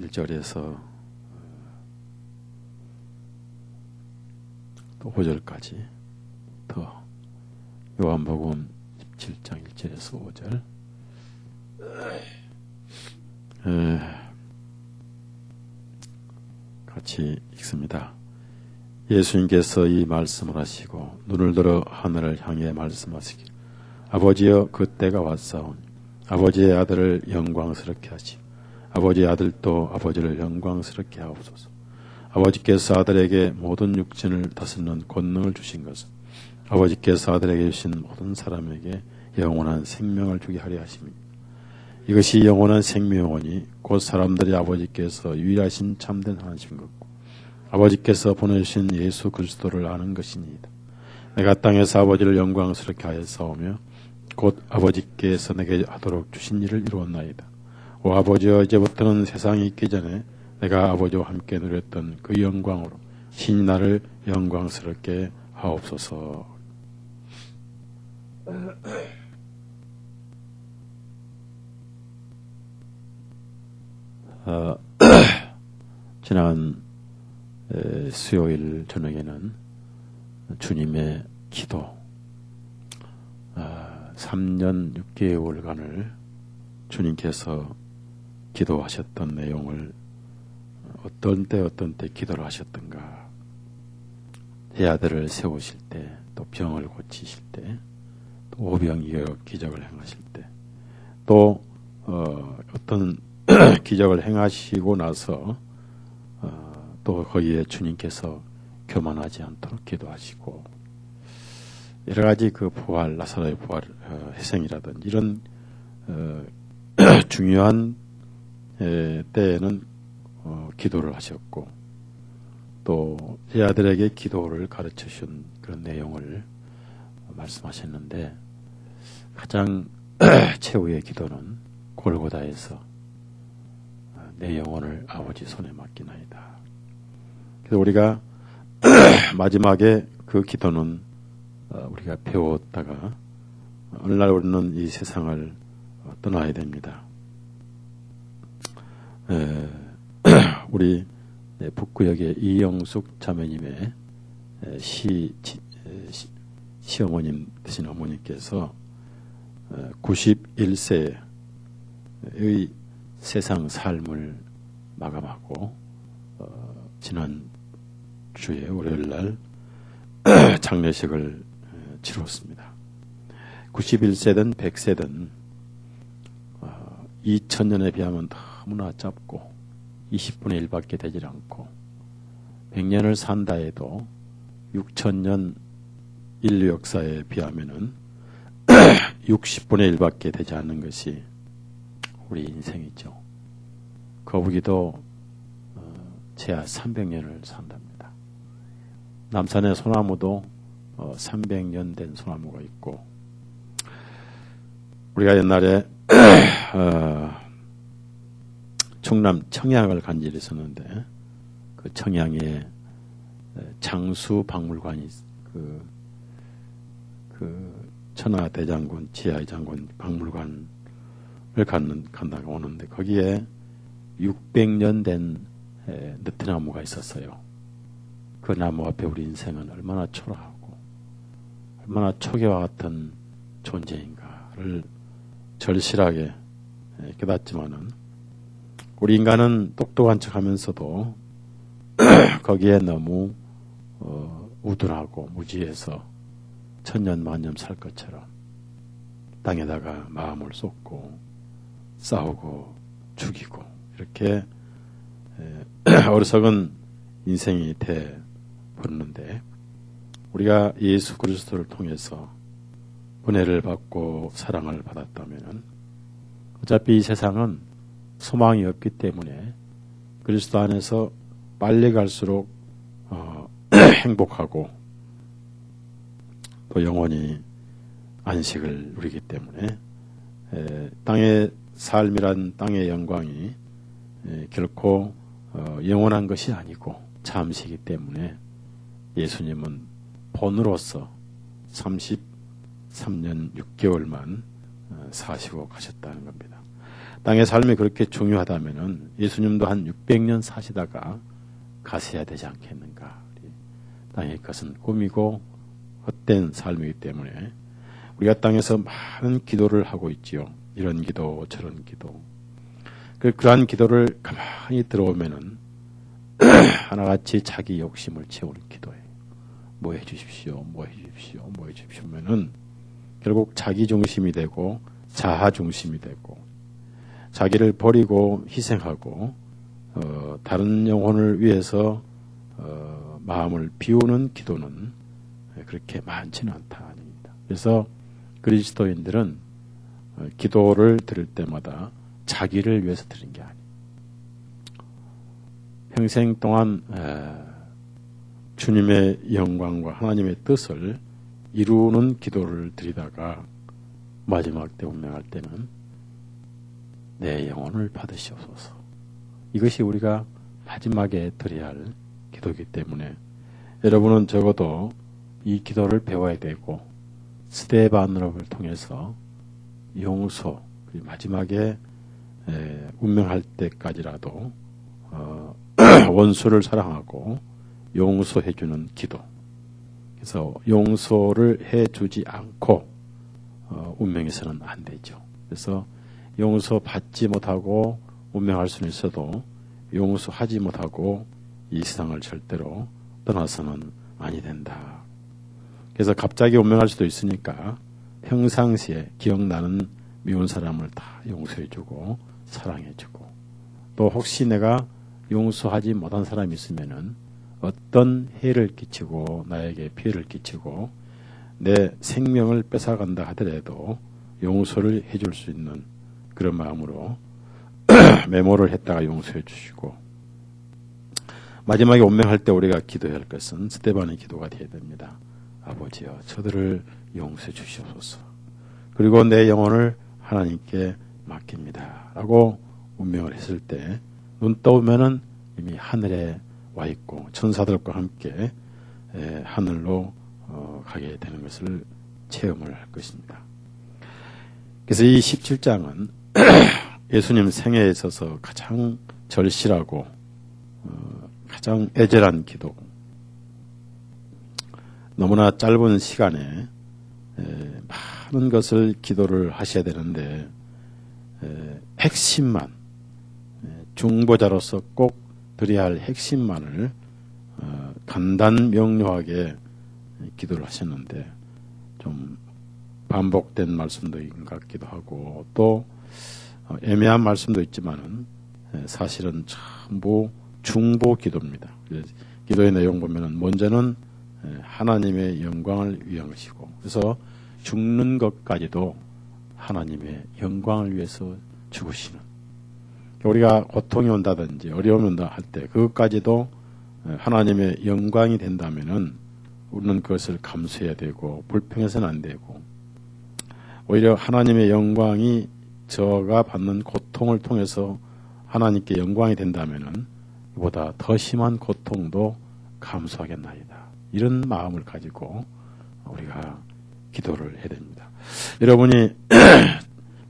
1절에서 또 5절까지 더 요한복음 17장 1절에서 5절 같이 읽습니다. 예수님께서 이 말씀을 하시고 눈을 들어 하늘을 향해 말씀하시기 아버지여 그 때가 왔사오니 아버지의 아들을 영광스럽게 하시고 아버지의 아들도 아버지를 영광스럽게 하옵소서. 아버지께서 아들에게 모든 육신을 다스리는 권능을 주신 것은 아버지께서 아들에게 주신 모든 사람에게 영원한 생명을 주게 하려 하심입니다. 이것이 영원한 생명이니 곧 사람들이 아버지께서 유일하신 참된 하나님 것고 아버지께서 보내주신 예수 그리스도를 아는 것이니이다. 내가 땅에서 아버지를 영광스럽게 하였사오며 곧 아버지께서 내게 하도록 주신 일을 이루었나이다. 오 아버지여 이제부터는 세상이 있기 전에 내가 아버지와 함께 누렸던 그 영광으로 신이 나를 영광스럽게 하옵소서. 지난 수요일 저녁에는 주님의 기도 3년 6개월간을 주님께서 기도하셨던 내용을 어떤 때 기도를 하셨던가, 제 아들을 세우실 때, 또 병을 고치실 때, 또 오병이어 기적을 행하실 때, 또 어떤 기적을 행하시고 나서 또 거기에 주님께서 교만하지 않도록 기도하시고, 여러 가지 그 부활, 나사로의 부활 회생이라든지 이런 중요한 때에는 기도를 하셨고, 또 제 아들에게 기도를 가르쳐 주신 그런 내용을 말씀하셨는데, 가장 최후의 기도는 골고다에서 내 영혼을 아버지 손에 맡기나이다. 그래서 우리가 마지막에 그 기도는 우리가 배웠다가 어느 날 우리는 이 세상을 떠나야 됩니다. 우리 북구역의 이영숙 자매님의 시어머님 되신 어머니께서 91세의 세상 삶을 마감하고 지난 주에 월요일날 장례식을 치렀습니다. 91세든 100세든 2000년에 비하면 너무나 짧고 20분의 1밖에 되질 않고 100년을 산다 해도 6000년 인류 역사에 비하면은 60분의 1밖에 되지 않는 것이 우리 인생이죠. 거북이도 최하 300년을 산답니다. 남산의 소나무도 300년 된 소나무가 있고, 우리가 옛날에 충남 청양을 간 일이 있었는데, 그 청양에 장수박물관이 그 천하대장군, 지하장군 박물관을 간다가 오는데, 거기에 600년 된 느티나무가 있었어요. 그 나무 앞에 우리 인생은 얼마나 초라하고 얼마나 초계와 같은 존재인가를 절실하게 깨닫지만은, 우리 인간은 똑똑한 척하면서도 거기에 너무 우둔하고 무지해서 천년만년 살 것처럼 땅에다가 마음을 쏟고 싸우고 죽이고 이렇게 어리석은 인생이 돼 버렸는데, 우리가 예수 그리스도를 통해서 은혜를 받고 사랑을 받았다면 어차피 이 세상은 소망이 없기 때문에 그리스도 안에서 빨리 갈수록 행복하고 또 영원히 안식을 누리기 때문에 땅의 삶이란 땅의 영광이 결코 영원한 것이 아니고 잠시이기 때문에 예수님은 본으로서 33년 6개월만 사시고 가셨다는 겁니다. 땅의 삶이 그렇게 중요하다면은 예수님도 한 600년 사시다가 가셔야 되지 않겠는가. 땅의 것은 꿈이고 헛된 삶이기 때문에 우리가 땅에서 많은 기도를 하고 있지요. 이런 기도 저런 기도. 그러한 기도를 가만히 들어오면은 하나같이 자기 욕심을 채우는 기도예요. 뭐 해주십시오, 뭐 해주십시오, 뭐 해주십시오면은 결국 자기 중심이 되고 자아 중심이 되고 자기를 버리고 희생하고 다른 영혼을 위해서 마음을 비우는 기도는 그렇게 많지는 않다 아닙니다. 그래서 그리스도인들은 기도를 드릴 때마다 자기를 위해서 드린 게 아니에요. 평생 동안 주님의 영광과 하나님의 뜻을 이루는 기도를 드리다가 마지막 때 운명할 때는 내 영혼을 받으시옵소서. 이것이 우리가 마지막에 드려야 할 기도이기 때문에 여러분은 적어도 이 기도를 배워야 되고 스데반업을 통해서 용서, 마지막에 운명할 때까지라도 원수를 사랑하고 용서해주는 기도. 그래서 용서를 해주지 않고 운명에서는 안 되죠. 그래서 용서받지 못하고 운명할 수는 있어도 용서하지 못하고 이 세상을 절대로 떠나서는 아니 된다. 그래서 갑자기 운명할 수도 있으니까 평상시에 기억나는 미운 사람을 다 용서해주고 사랑해주고 또 혹시 내가 용서하지 못한 사람이 있으면은 어떤 해를 끼치고 나에게 피해를 끼치고 내 생명을 뺏어간다 하더라도 용서를 해줄 수 있는 그런 마음으로 메모를 했다가 용서해 주시고 마지막에 운명할 때 우리가 기도해야 할 것은 스데반의 기도가 되어야 됩니다. 아버지여 저들을 용서해 주시옵소서. 그리고 내 영혼을 하나님께 맡깁니다. 라고 운명을 했을 때 눈 떠오면은 이미 하늘에 와 있고 천사들과 함께 하늘로 가게 되는 것을 체험을 할 것입니다. 그래서 이 17장은 예수님 생애에 있어서 가장 절실하고 가장 애절한 기도, 너무나 짧은 시간에 많은 것을 기도를 하셔야 되는데 핵심만 중보자로서 꼭 드려야 할 핵심만을 간단 명료하게 기도를 하셨는데 좀 반복된 말씀도 있는 것 같기도 하고 또 애매한 말씀도 있지만은 사실은 전부 중보 기도입니다. 기도의 내용 보면은 먼저는 하나님의 영광을 위한 것이고 그래서 죽는 것까지도 하나님의 영광을 위해서 죽으시는 우리가 고통이 온다든지 어려움이 온다 할 때 그것까지도 하나님의 영광이 된다면은 우리는 그것을 감수해야 되고 불평해서는 안 되고 오히려 하나님의 영광이 저가 받는 고통을 통해서 하나님께 영광이 된다면은 이보다 더 심한 고통도 감수하겠나이다. 이런 마음을 가지고 우리가 기도를 해야 됩니다. 여러분이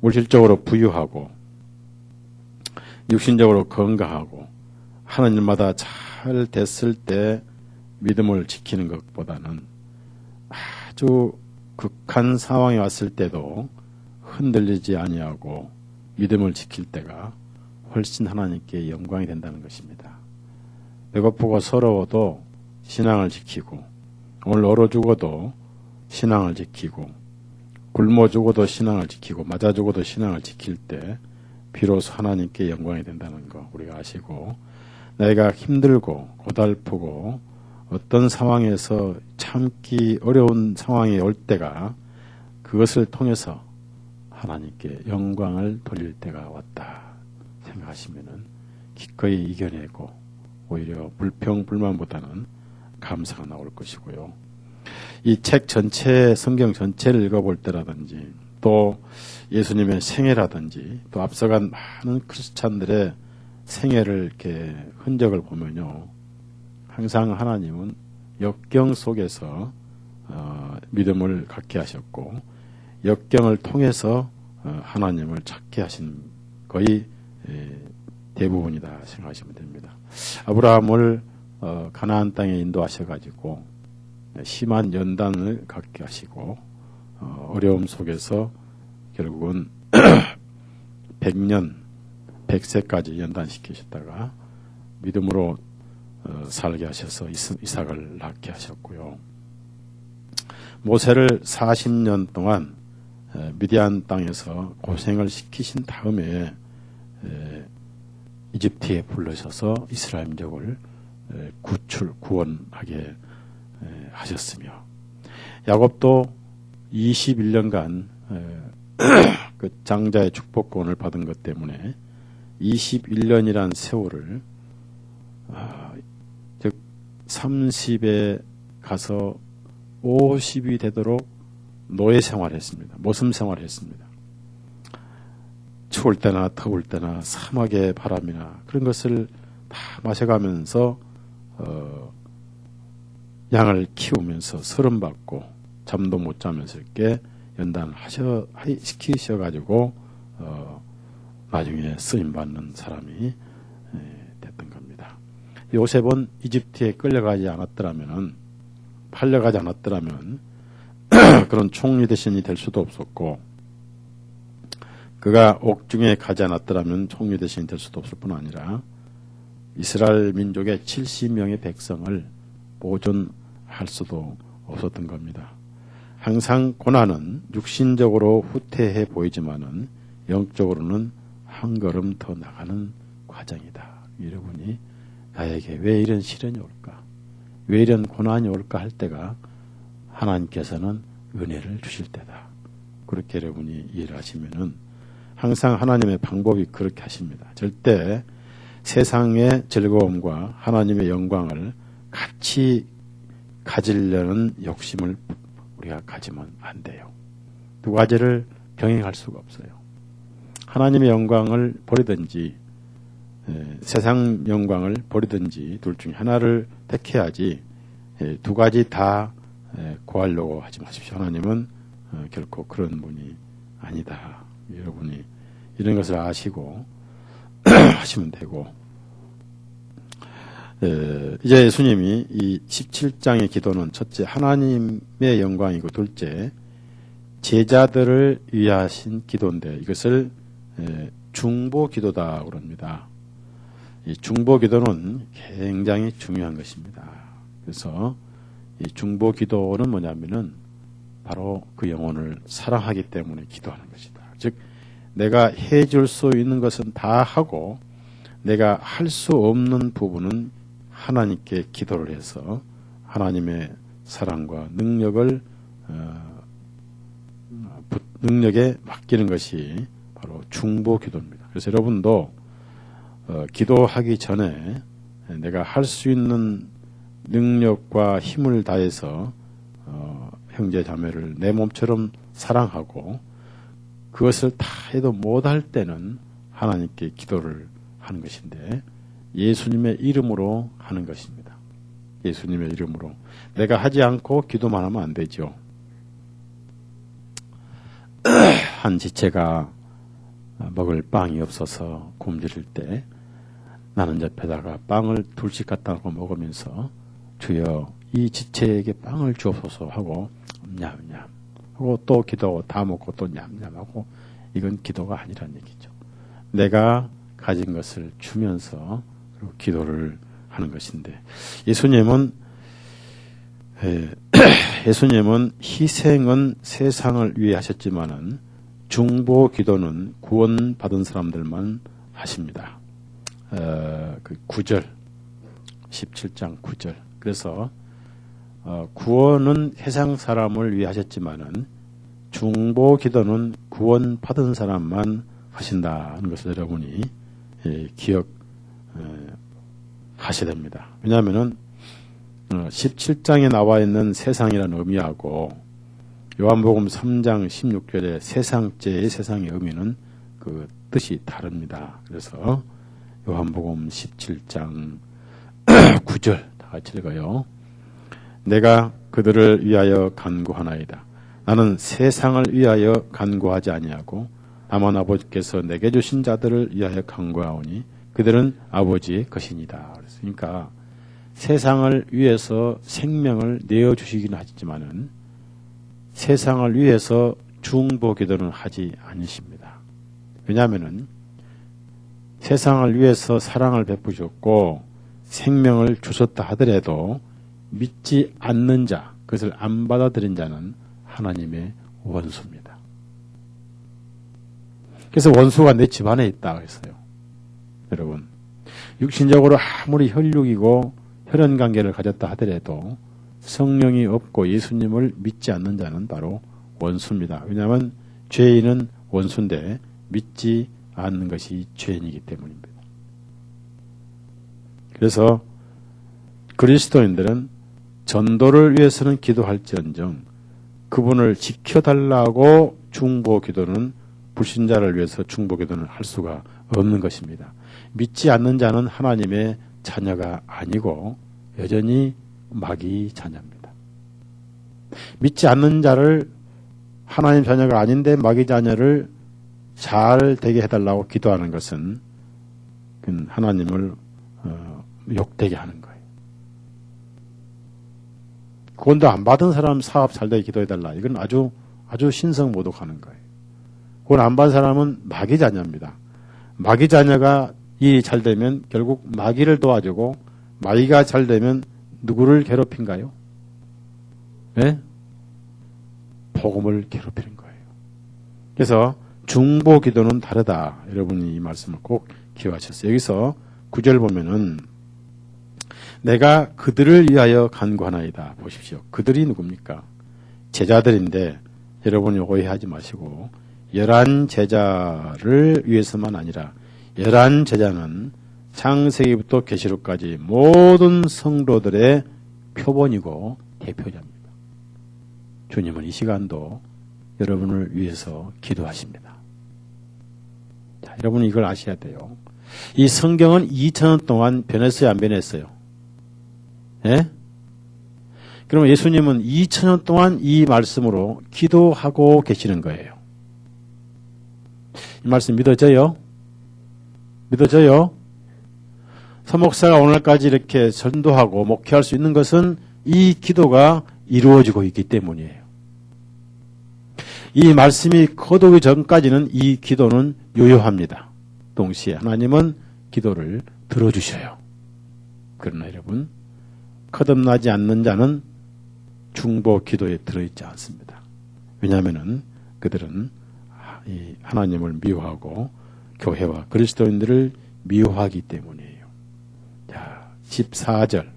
물질적으로 부유하고 육신적으로 건강하고 하는 일마다 잘 됐을 때 믿음을 지키는 것보다는 아주 극한 상황이 왔을 때도 흔들리지 아니하고 믿음을 지킬 때가 훨씬 하나님께 영광이 된다는 것입니다. 배고프고 서러워도 신앙을 지키고 오늘 얼어 죽어도 신앙을 지키고 굶어 죽어도 신앙을 지키고 맞아 죽어도 신앙을 지킬 때 비로소 하나님께 영광이 된다는 거 우리가 아시고 내가 힘들고 고달프고 어떤 상황에서 참기 어려운 상황이 올 때가 그것을 통해서 하나님께 영광을 돌릴 때가 왔다 생각하시면은 기꺼이 이겨내고 오히려 불평 불만보다는 감사가 나올 것이고요. 이 책 전체 성경 전체를 읽어볼 때라든지 또 예수님의 생애라든지 또 앞서간 많은 크리스찬들의 생애를 이렇게 흔적을 보면요. 항상 하나님은 역경 속에서 믿음을 갖게 하셨고 역경을 통해서 하나님을 찾게 하신 거의 대부분이다 생각하시면 됩니다. 아브라함을 가나안 땅에 인도하셔가지고 심한 연단을 갖게 하시고 어려움 속에서 결국은 100년, 100세까지 연단시키셨다가 믿음으로 살게 하셔서 이삭을 낳게 하셨고요. 모세를 40년 동안 미디안 땅에서 고생을 시키신 다음에 이집트에 불러셔서 이스라엘 민족을 구원하게 하셨으며, 야곱도 21년간 그 장자의 축복권을 받은 것 때문에 21년이란 세월을 즉 30에 가서 50이 되도록 노예 생활했습니다. 모습 생활했습니다. 추울 때나 더울 때나 사막의 바람이나 그런 것을 다 마셔가면서 양을 키우면서 서름받고 잠도 못 자면서 이렇게 연단시키셔가지고 나중에 쓰임받는 사람이 됐던 겁니다. 요셉은 이집트에 팔려가지 않았더라면 그런 총리 대신이 될 수도 없었고, 그가 옥중에 가지 않았더라면 총리 대신이 될 수도 없을 뿐 아니라 이스라엘 민족의 70명의 백성을 보존할 수도 없었던 겁니다. 항상 고난은 육신적으로 후퇴해 보이지만은 영적으로는 한 걸음 더 나가는 과정이다. 여러분이 나에게 왜 이런 시련이 올까? 왜 이런 고난이 올까 할 때가 하나님께서는 은혜를 주실 때다. 그렇게 여러분이 이해를 하시면은 항상 하나님의 방법이 그렇게 하십니다. 절대 세상의 즐거움과 하나님의 영광을 같이 가지려는 욕심을 우리가 가지면 안 돼요. 두 가지를 병행할 수가 없어요. 하나님의 영광을 버리든지 세상 영광을 버리든지 둘 중에 하나를 택해야지 두 가지 다 구하려고 하지 마십시오. 하나님은 결코 그런 분이 아니다. 여러분이 이런 것을 아시고 하시면 되고, 이제 예수님이 이 17장의 기도는 첫째 하나님의 영광이고, 둘째 제자들을 위하신 기도인데 이것을 중보 기도다 그럽니다. 이 중보 기도는 굉장히 중요한 것입니다. 그래서 이 중보 기도는 뭐냐면은 바로 그 영혼을 사랑하기 때문에 기도하는 것이다. 즉 내가 해줄 수 있는 것은 다 하고 내가 할 수 없는 부분은 하나님께 기도를 해서 하나님의 사랑과 능력에 맡기는 것이 바로 중보 기도입니다. 그래서 여러분도 기도하기 전에 내가 할 수 있는 능력과 힘을 다해서 형제 자매를 내 몸처럼 사랑하고, 그것을 다 해도 못할 때는 하나님께 기도를 하는 것인데 예수님의 이름으로 하는 것입니다. 예수님의 이름으로. 내가 하지 않고 기도만 하면 안 되죠. 한 지체가 먹을 빵이 없어서 굶주릴 때 나는 옆에다가 빵을 둘씩 갖다 놓고 먹으면서 주여 이 지체에게 빵을 주옵소서 하고 냠냠 하고 또 기도하고 다 먹고 또 냠냠 하고, 이건 기도가 아니란 얘기죠. 내가 가진 것을 주면서 그리고 기도를 하는 것인데, 예수님은 희생은 세상을 위해 하셨지만은 중보 기도는 구원받은 사람들만 하십니다. 그 9절 17장 9절. 그래서 구원은 세상 사람을 위해 하셨지만은 중보 기도는 구원받은 사람만 하신다는 것을 여러분이 기억하셔야 됩니다. 왜냐하면은 17장에 나와 있는 세상이라는 의미하고 요한복음 3장 16절의 세상죄의 세상의 의미는 그 뜻이 다릅니다. 그래서 요한복음 17장 9절 다 같이 읽어요. 내가 그들을 위하여 간구하나이다. 나는 세상을 위하여 간구하지 아니하고 다만 아버지께서 내게 주신 자들을 위하여 간구하오니 그들은 아버지의 것이니라. 그러니까 세상을 위해서 생명을 내어주시기는 하지만은 세상을 위해서 중보기도는 하지 않으십니다. 왜냐하면은 세상을 위해서 사랑을 베푸셨고 생명을 주셨다 하더라도 믿지 않는 자, 그것을 안 받아들인 자는 하나님의 원수입니다. 그래서 원수가 내 집안에 있다 그랬어요. 여러분, 육신적으로 아무리 혈육이고 혈연관계를 가졌다 하더라도 성령이 없고 예수님을 믿지 않는 자는 바로 원수입니다. 왜냐하면 죄인은 원수인데 믿지 않는 것이 죄인이기 때문입니다. 그래서 그리스도인들은 전도를 위해서는 기도할지언정 그분을 지켜달라고 중보기도는 불신자를 위해서 중보기도는 할 수가 없는 것입니다. 믿지 않는 자는 하나님의 자녀가 아니고 여전히 마귀 자녀입니다. 믿지 않는 자를 하나님 자녀가 아닌데 마귀 자녀를 잘 되게 해달라고 기도하는 것은 하나님을 욕되게 하는 거예요. 구원도 안 받은 사람 사업 잘 되게 기도해달라. 이건 아주 신성 모독하는 거예요. 구원 안 받은 사람은 마귀 자녀입니다. 마귀 자녀가 일이 잘 되면 결국 마귀를 도와주고 마귀가 잘 되면 누구를 괴롭힌가요? 네? 복음을 괴롭히는 거예요. 그래서 중보 기도는 다르다. 여러분이 이 말씀을 꼭 기억하셨어요. 여기서 9절 보면은 내가 그들을 위하여 간구하나이다. 보십시오. 그들이 누굽니까? 제자들인데 여러분이 오해하지 마시고 11 제자를 위해서만 아니라 11 제자는 창세기부터 계시록까지 모든 성도들의 표본이고 대표자입니다. 주님은 이 시간도 여러분을 위해서 기도하십니다. 자, 여러분은 이걸 아셔야 돼요. 이 성경은 2000년 동안 변했어요, 안 변했어요? 예? 그러면 예수님은 2000년 동안 이 말씀으로 기도하고 계시는 거예요. 이 말씀 믿어져요? 믿어져요? 서목사가 오늘까지 이렇게 전도하고 목회할 수 있는 것은 이 기도가 이루어지고 있기 때문이에요. 이 말씀이 거두기 전까지는 이 기도는 요요합니다. 동시에 하나님은 기도를 들어주셔요. 그러나 여러분, 거듭나지 않는 자는 중보 기도에 들어있지 않습니다. 왜냐하면 그들은 이 하나님을 미워하고 교회와 그리스도인들을 미워하기 때문이에요. 자, 14절.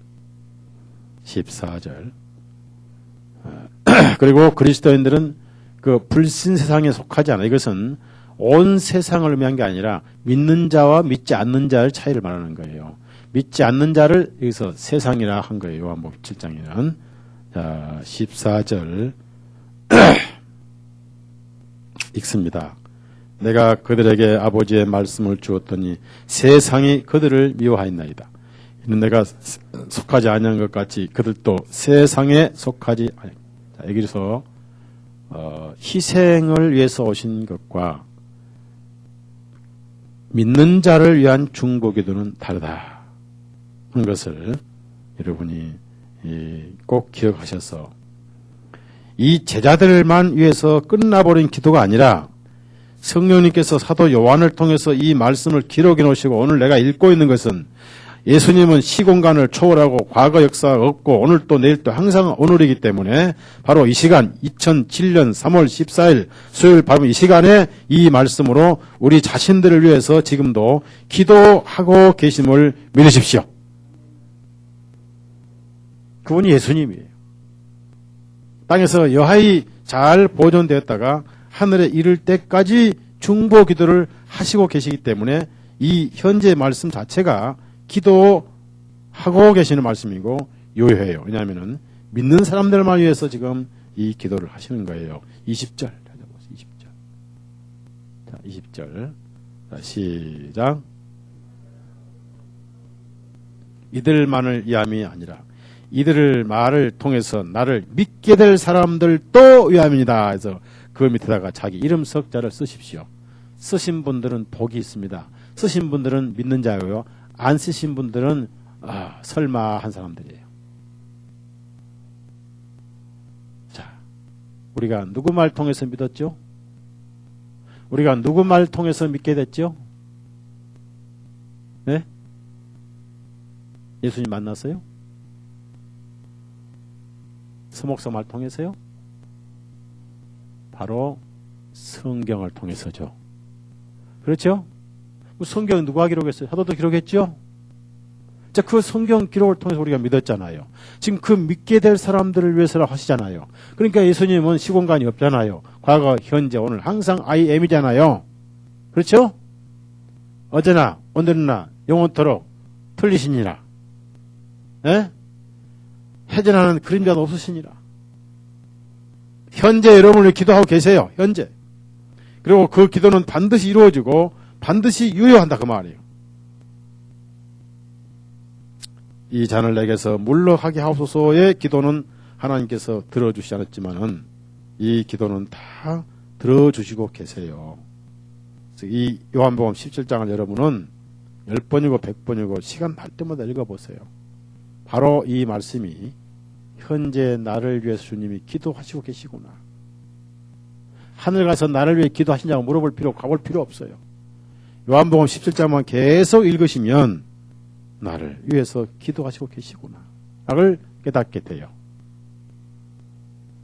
그리고 그리스도인들은 그 불신 세상에 속하지 않아. 이것은 온 세상을 의미한 게 아니라 믿는 자와 믿지 않는 자의 차이를 말하는 거예요. 믿지 않는 자를 여기서 세상이라 한 거예요. 요한복음 7장에는. 자, 14절 읽습니다. 내가 그들에게 아버지의 말씀을 주었더니 세상이 그들을 미워하였나이다. 이는 내가 속하지 아니한 것 같이 그들도 세상에 속하지 아니하다. 자, 여기서 희생을 위해서 오신 것과 믿는 자를 위한 중보기도는 다르다 하는 것을 여러분이 꼭 기억하셔서 이 제자들만 위해서 끝나버린 기도가 아니라 성령님께서 사도 요한을 통해서 이 말씀을 기록해 놓으시고 오늘 내가 읽고 있는 것은 예수님은 시공간을 초월하고 과거 역사가 없고 오늘 또 내일 또 항상 오늘이기 때문에 바로 이 시간 2007년 3월 14일 수요일 밤 이 시간에 이 말씀으로 우리 자신들을 위해서 지금도 기도하고 계심을 믿으십시오. 그분이 예수님이에요. 땅에서 여하이 잘 보존되었다가 하늘에 이를 때까지 중보 기도를 하시고 계시기 때문에 이 현재 말씀 자체가 기도하고 계시는 말씀이고 요요해요. 왜냐하면 믿는 사람들만 위해서 지금 이 기도를 하시는 거예요. 20절. 20절. 자, 20절. 자, 시작. 이들만을 위함이 아니라 이들을 말을 통해서 나를 믿게 될 사람들도 위함이다. 그래서 그 밑에다가 자기 이름 석자를 쓰십시오. 쓰신 분들은 복이 있습니다. 쓰신 분들은 믿는 자고요. 안 쓰신 분들은 설마 한 사람들이에요. 자, 우리가 누구 말 통해서 믿었죠? 우리가 누구 말 통해서 믿게 됐죠? 네? 예수님 만났어요? 서목사 말 통해서요? 바로 성경을 통해서죠. 그렇죠? 성경 누가 기록했어요? 사도도 기록했죠? 자, 그 성경 기록을 통해서 우리가 믿었잖아요. 지금 그 믿게 될 사람들을 위해서라 하시잖아요. 그러니까 예수님은 시공간이 없잖아요. 과거, 현재, 오늘 항상 I am이잖아요. 그렇죠? 어제나 오늘나 영원토록 틀리시니라. 예? 해전하는 그림자도 없으시니라. 현재 여러분을 기도하고 계세요. 현재. 그리고 그 기도는 반드시 이루어지고 반드시 유효한다 그 말이에요. 이 잔을 내게서 물러가게 하옵소서의 기도는 하나님께서 들어주시지 않았지만은 이 기도는 다 들어주시고 계세요. 이 요한복음 17장을 여러분은 10번이고 100번이고 시간 날 때마다 읽어보세요. 바로 이 말씀이 현재 나를 위해서 주님이 기도하시고 계시구나. 하늘 가서 나를 위해 기도하시냐고 물어볼 필요, 가볼 필요 없어요. 요한복음 17장만 계속 읽으시면 나를 위해서 기도하시고 계시구나. 를 깨닫게 돼요.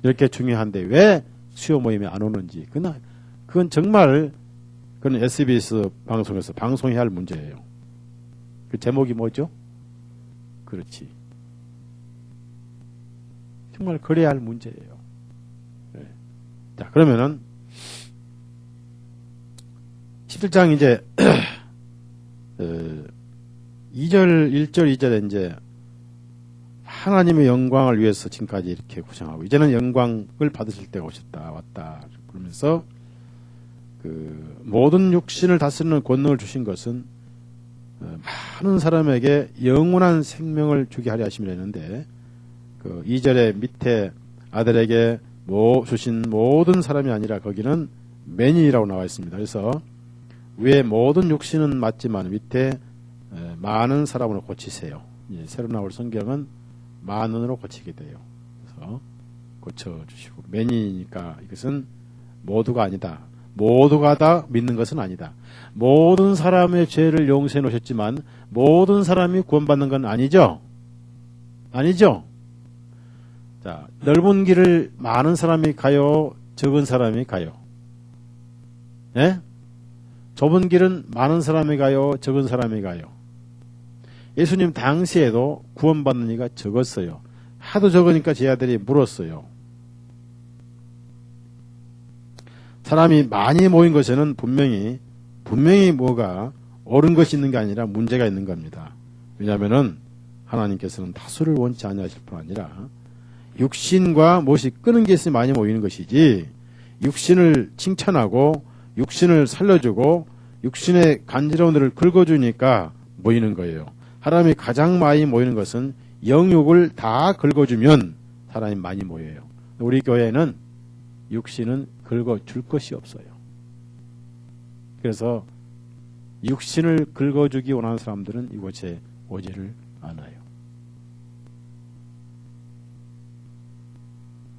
이렇게 중요한데 왜 수요 모임에 안 오는지. 그건 정말 그건 SBS 방송에서 방송해야 할 문제예요. 그 제목이 뭐죠? 그렇지. 정말 그래야 할 문제예요. 네. 자, 그러면은 17장 이제 2절, 1절, 2절에 이제 하나님의 영광을 위해서 지금까지 이렇게 고생하고 이제는 영광을 받으실 때가 오셨다 왔다 그러면서 그 모든 육신을 다스리는 권능을 주신 것은 많은 사람에게 영원한 생명을 주게 하려 하심이라 했는데 그 2절의 밑에 아들에게 주신 모든 사람이 아니라 거기는 many라고 나와 있습니다. 그래서 위에 모든 육신은 맞지만 밑에 많은 사람으로 고치세요. 새로 나올 성경은 만원으로 고치게 돼요. 그래서 고쳐주시고 many니까 이것은 모두가 아니다. 모두가 다 믿는 것은 아니다. 모든 사람의 죄를 용서해 놓으셨지만 모든 사람이 구원받는 건 아니죠. 아니죠. 자, 넓은 길을 많은 사람이 가요, 적은 사람이 가요. 예? 좁은 길은 많은 사람이 가요, 적은 사람이 가요. 예수님 당시에도 구원받는 이가 적었어요. 하도 적으니까 제 아들이 물었어요. 사람이 많이 모인 것에는 분명히 뭐가 옳은 것이 있는 게 아니라 문제가 있는 겁니다. 왜냐하면은 하나님께서는 다수를 원치 아니하실 뿐 아니라 육신과 무엇이 끄는 게 있으면 많이 모이는 것이지 육신을 칭찬하고 육신을 살려주고 육신의 간지러운 데를 긁어주니까 모이는 거예요. 사람이 가장 많이 모이는 것은 영육을 다 긁어주면 사람이 많이 모여요. 우리 교회는 육신은 긁어줄 것이 없어요. 그래서 육신을 긁어주기 원하는 사람들은 이곳에 오지를 않아요.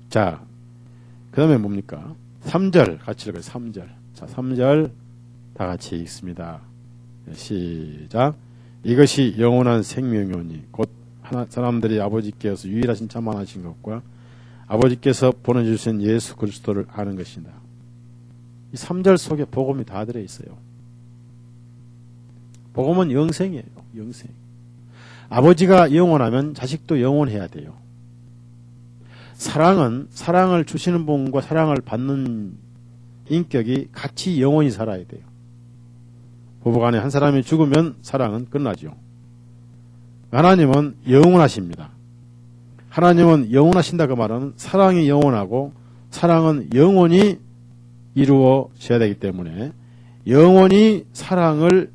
자, 그 다음에 뭡니까? 3절 같이 읽어요. 3절. 자, 3절 다 같이 읽습니다. 시작. 이것이 영원한 생명이오니 곧 사람들이 아버지께서 유일하신 자만하신 것과 아버지께서 보내주신 예수 그리스도를 아는 것이다. 이 3절 속에 복음이 다 들어있어요. 복음은 영생이에요. 영생. 아버지가 영원하면 자식도 영원해야 돼요. 사랑은 사랑을 주시는 분과 사랑을 받는 인격이 같이 영원히 살아야 돼요. 부부간에 한 사람이 죽으면 사랑은 끝나죠. 하나님은 영원하십니다. 하나님은 영원하신다 그 말은 사랑이 영원하고 사랑은 영원히 이루어져야 되기 때문에 영원히 사랑을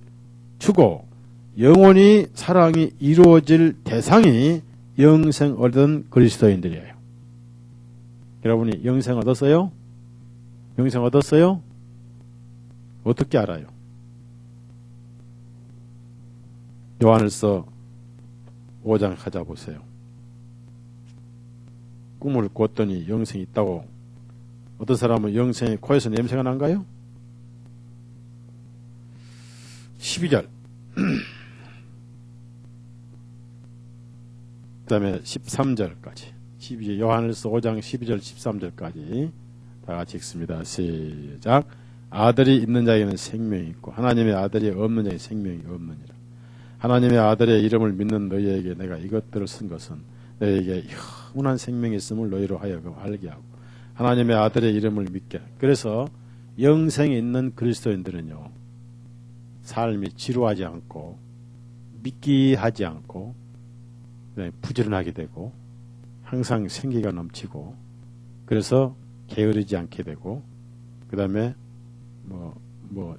주고 영원히 사랑이 이루어질 대상이 영생 얻은 그리스도인들이에요. 여러분이 영생 얻었어요? 영생 얻었어요? 어떻게 알아요? 요한일서 5장 찾아보세요. 꿈을 꿨더니 영생이 있다고. 어떤 사람은 영생이 코에서 냄새가 난가요? 12절 그 다음에 13절까지 12절 요한일서 5장 12절 13절까지 다 같이 읽습니다. 시작. 아들이 있는 자에게는 생명이 있고 하나님의 아들이 없는 자에게 생명이 없느니라. 하나님의 아들의 이름을 믿는 너희에게 내가 이것들을 쓴 것은 너희에게 영원한 생명이 있음을 너희로 하여금 알게 하고 하나님의 아들의 이름을 믿게. 그래서 영생이 있는 그리스도인들은요, 삶이 지루하지 않고 미끼하지 않고 부지런하게 되고 항상 생기가 넘치고 그래서 게으르지 않게 되고 그 다음에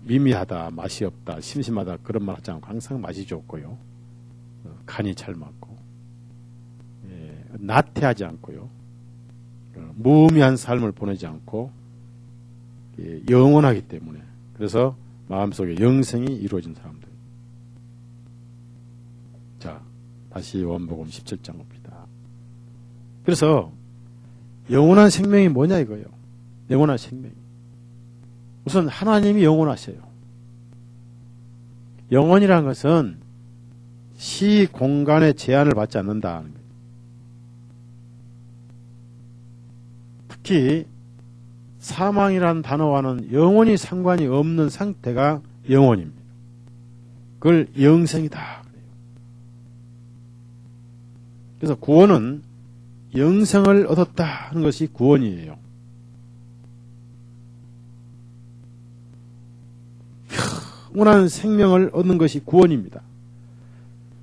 미미하다, 맛이 없다, 심심하다 그런 말 하지 않고 항상 맛이 좋고요, 간이 잘 맞고, 나태하지 않고요, 무의미한 삶을 보내지 않고 영원하기 때문에 그래서 마음속에 영생이 이루어진 사람들. 자, 다시 요한복음 17장 봅니다. 그래서 영원한 생명이 뭐냐 이거예요. 영원한 생명. 우선 하나님이 영원하세요. 영원이라는 것은 시 공간의 제한을 받지 않는다는 거예요. 특히 사망이라는 단어와는 영원히 상관이 없는 상태가 영원입니다. 그걸 영생이다. 그래서 구원은 영생을 얻었다 하는 것이 구원이에요. 영원한 생명을 얻는 것이 구원입니다.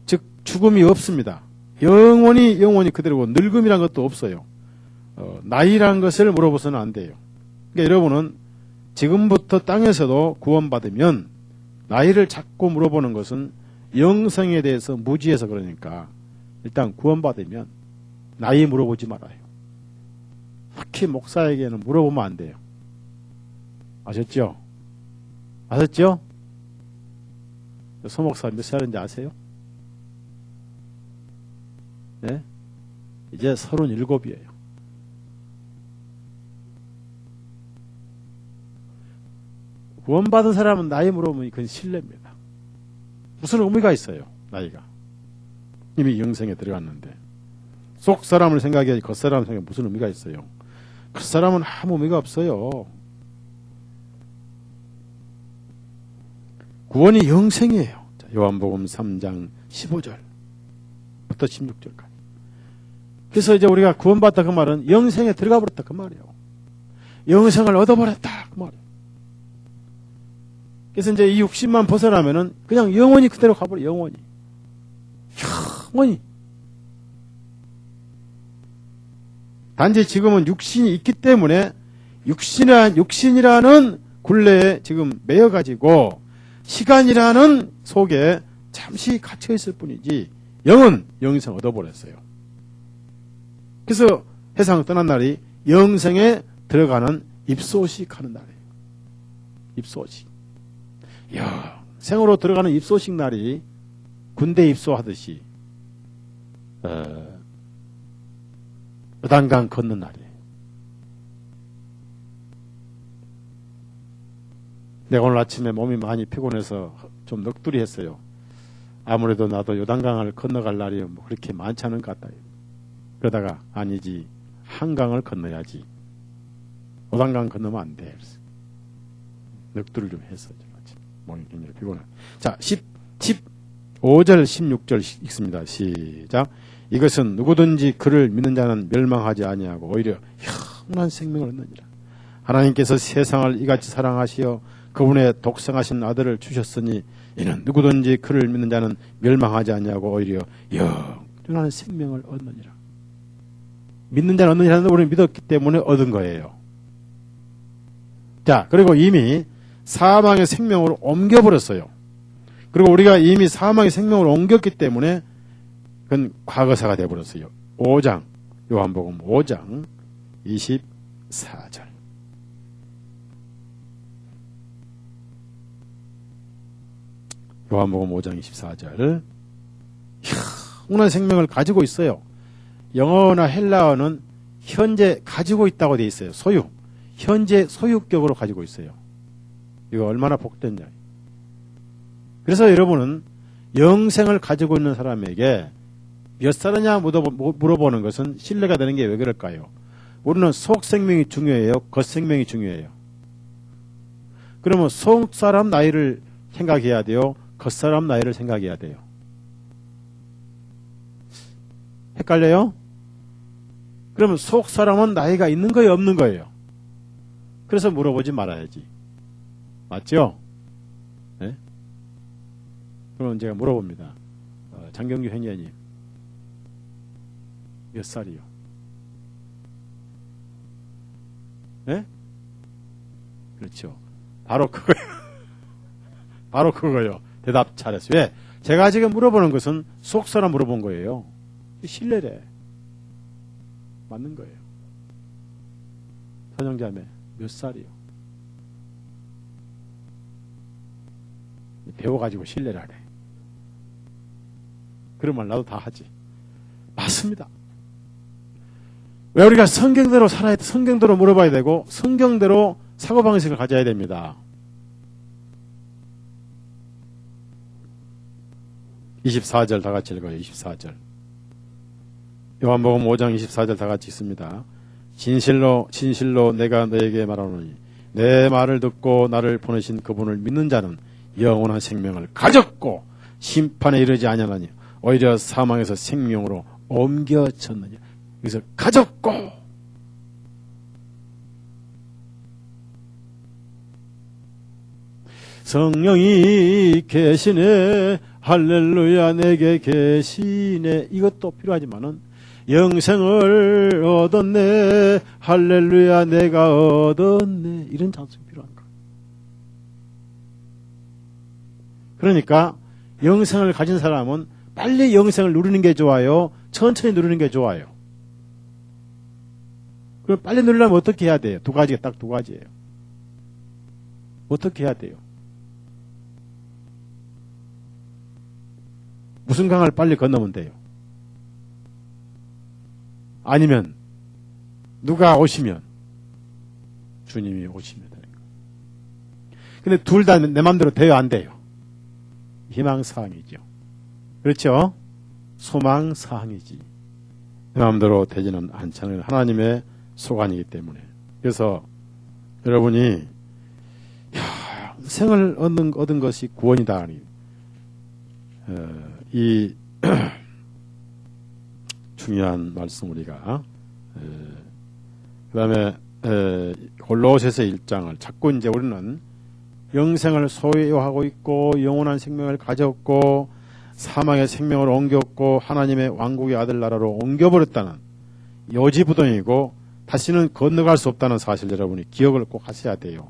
즉 죽음이 없습니다. 영원히 그대로고 늙음이란 것도 없어요. 나이라는 것을 물어보서는 안 돼요. 그러니까 여러분은 지금부터 땅에서도 구원받으면 나이를 자꾸 물어보는 것은 영생에 대해서 무지해서 그러니까 일단 구원받으면 나이 물어보지 말아요. 특히 목사에게는 물어보면 안 돼요. 아셨죠? 아셨죠? 소 목사 몇 살인지 아세요? 네? 이제 37이에요. 구원받은 사람은 나이 물어보면 그건 신뢰입니다. 무슨 의미가 있어요, 나이가. 이미 영생에 들어갔는데. 속 사람을 생각해야지 겉 사람을 생각해 무슨 의미가 있어요. 그 사람은 아무 의미가 없어요. 구원이 영생이에요. 자, 요한복음 3장 15절부터 16절까지. 그래서 이제 우리가 구원받다 그 말은 영생에 들어가 버렸다 그 말이에요. 영생을 얻어버렸다 그 말이에요. 그래서 이제 이 육신만 벗어나면은 그냥 영원히 그대로 가버려. 영원히. 단지 지금은 육신이 있기 때문에 육신이라는 굴레에 지금 매여가지고 시간이라는 속에 잠시 갇혀있을 뿐이지 영은 영생 얻어버렸어요. 그래서 세상을 떠난 날이 영생에 들어가는 입소식 하는 날이에요. 입소식. 생으로 들어가는 입소식 날이 군대 입소하듯이 요단강 걷는 날이에요. 내가 오늘 아침에 몸이 많이 피곤해서 좀 넋두리 했어요. 아무래도 나도 요단강을 건너갈 날이 뭐 그렇게 많지 않은 것 같다. 그러다가 아니지, 한강을 건너야지. 요단강 건너면 안 돼. 넋두리를 좀 했어요. 몸이 굉장히 피곤해. 자, 15절 16절 읽습니다. 시작. 이것은 누구든지 그를 믿는 자는 멸망하지 아니하고 오히려 영원한 생명을 얻느니라. 하나님께서 세상을 이같이 사랑하시어 그분의 독생하신 아들을 주셨으니 이는 누구든지 그를 믿는 자는 멸망하지 아니하고 오히려 영원한 생명을 얻느니라. 믿는 자는 얻느니라는 우리는 믿었기 때문에 얻은 거예요. 자, 그리고 이미 사망의 생명으로 옮겨버렸어요. 그리고 우리가 이미 사망의 생명으로 옮겼기 때문에 그건 과거사가 되어버렸어요. 5장, 요한복음 5장 24절. 요한복음 5장 24절. 영원한 생명을 가지고 있어요. 영어나 헬라어는 현재 가지고 있다고 돼 있어요. 소유. 현재 소유격으로 가지고 있어요. 이거 얼마나 복됐냐. 그래서 여러분은 영생을 가지고 있는 사람에게 몇 살이냐 물어보는 것은 신뢰가 되는 게 왜 그럴까요? 우리는 속생명이 중요해요? 겉생명이 중요해요? 그러면 속사람 나이를 생각해야 돼요? 겉사람 나이를 생각해야 돼요? 헷갈려요? 그러면 속사람은 나이가 있는 거예요? 없는 거예요? 그래서 물어보지 말아야지. 맞죠? 네? 그러면 제가 물어봅니다. 장경규 행여님 몇 살이요? 네? 그렇죠. 바로 그거예요. 바로 그거예요. 대답 잘했어요. 왜? 제가 지금 물어보는 것은 속사람 물어본 거예요. 신뢰래. 맞는 거예요. 선영자매 몇 살이요? 배워가지고 신뢰를 하래. 그런 말 나도 다 하지. 맞습니다. 왜 우리가 성경대로 살아야 돼? 성경대로 물어봐야 되고 성경대로 사고방식을 가져야 됩니다. 24절 다 같이 읽어요. 24절. 요한복음 5장 24절 다 같이 읽습니다. 진실로 진실로 내가 너에게 말하노니 내 말을 듣고 나를 보내신 그분을 믿는 자는 영원한 생명을 가졌고 심판에 이르지 아니하나니 오히려 사망에서 생명으로 옮겨졌느냐. 그래서 가졌고 성령이 계시네. 할렐루야 내게 계시네. 이것도 필요하지만은 영생을 얻었네. 할렐루야 내가 얻었네. 이런 찬송이 필요한 거예요. 그러니까 영생을 가진 사람은 빨리 영생을 누리는 게 좋아요? 천천히 누리는 게 좋아요? 그럼 빨리 누리려면 어떻게 해야 돼요? 두 가지가 딱 두 가지예요. 어떻게 해야 돼요? 무슨 강을 빨리 건너면 돼요? 아니면 누가 오시면 주님이 오시면 되는 거예요. 근데 둘 다 내 마음대로 돼요? 안 돼요? 희망사항이죠. 그렇죠? 소망사항이지. 내 마음대로 되지는 않잖아요. 하나님의 소관이기 때문에. 그래서 여러분이 생을 얻은 것이 구원이다. 이 중요한 말씀 우리가 그 다음에 골로새서 1장을 자꾸 이제 우리는 영생을 소유하고 있고 영원한 생명을 가졌고 사망의 생명을 옮겼고 하나님의 왕국의 아들 나라로 옮겨버렸다는 요지부동이고 다시는 건너갈 수 없다는 사실 여러분이 기억을 꼭 하셔야 돼요.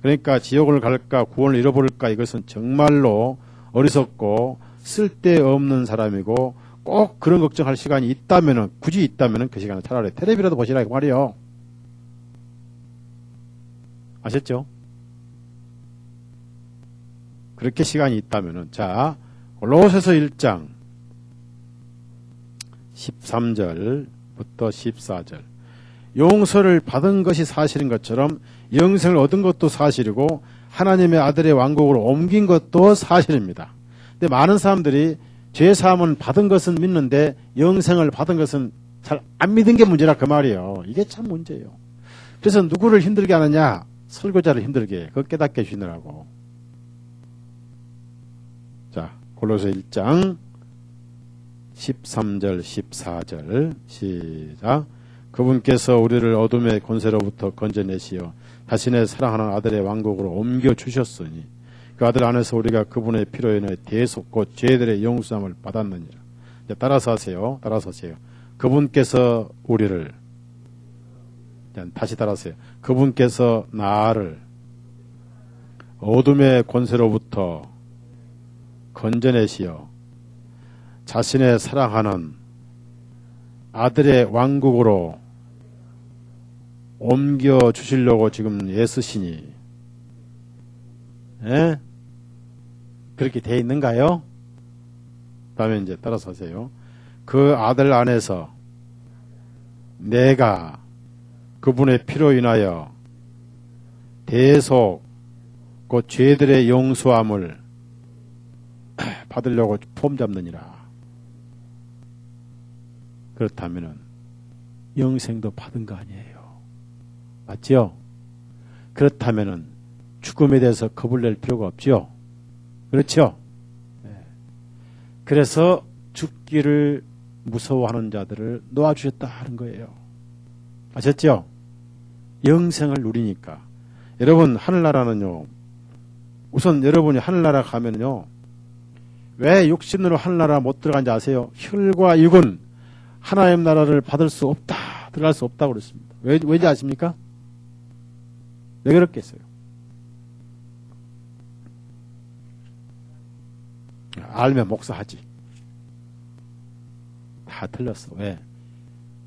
그러니까 지옥을 갈까 구원을 잃어버릴까 이것은 정말로 어리석고 쓸데없는 사람이고 꼭 그런 걱정할 시간이 있다면은 굳이 있다면은 그 시간에 차라리 텔레비라도 보시라고 말이요. 아셨죠? 그렇게 시간이 있다면은 자 골로새서 1장 13절부터 14절 용서를 받은 것이 사실인 것처럼 영생을 얻은 것도 사실이고 하나님의 아들의 왕국으로 옮긴 것도 사실입니다. 근데 많은 사람들이 죄사함을 받은 것은 믿는데 영생을 받은 것은 잘 안 믿은 게 문제라 그 말이에요. 이게 참 문제예요. 그래서 누구를 힘들게 하느냐? 설교자를 힘들게 해. 그거 깨닫게 해주느라고. 자, 골로새 1장 13절 14절 시작. 그분께서 우리를 어둠의 권세로부터 건져내시어 자신의 사랑하는 아들의 왕국으로 옮겨주셨으니 그 아들 안에서 우리가 그분의 피로 인해 대속 곧 죄들의 용서함을 받았느니라. 이제 따라서 하세요. 따라서 하세요. 그분께서 우리를 다시 따라하세요. 그분께서 나를 어둠의 권세로부터 건져내시어 자신의 사랑하는 아들의 왕국으로 옮겨주시려고 지금 애쓰시니 예? 그렇게 돼 있는가요? 다음에 이제 따라서 하세요. 그 아들 안에서 내가 그분의 피로 인하여 대속 그 죄들의 용서함을 받으려고 폼 잡느니라. 그렇다면은 영생도 받은 거 아니에요. 맞죠? 그렇다면은 죽음에 대해서 겁을 낼 필요가 없죠. 그렇죠? 네. 그래서 죽기를 무서워하는 자들을 놓아주셨다 하는 거예요. 아셨죠? 영생을 누리니까. 여러분 하늘나라는요. 우선 여러분이 하늘나라 가면요. 왜 육신으로 하늘나라 못 들어간지 아세요? 혈과 육은 하나님 나라를 받을 수 없다. 들어갈 수 없다고 그랬습니다. 왜지 아십니까? 왜 그렇겠어요? 알면 목사하지. 다 틀렸어. 왜?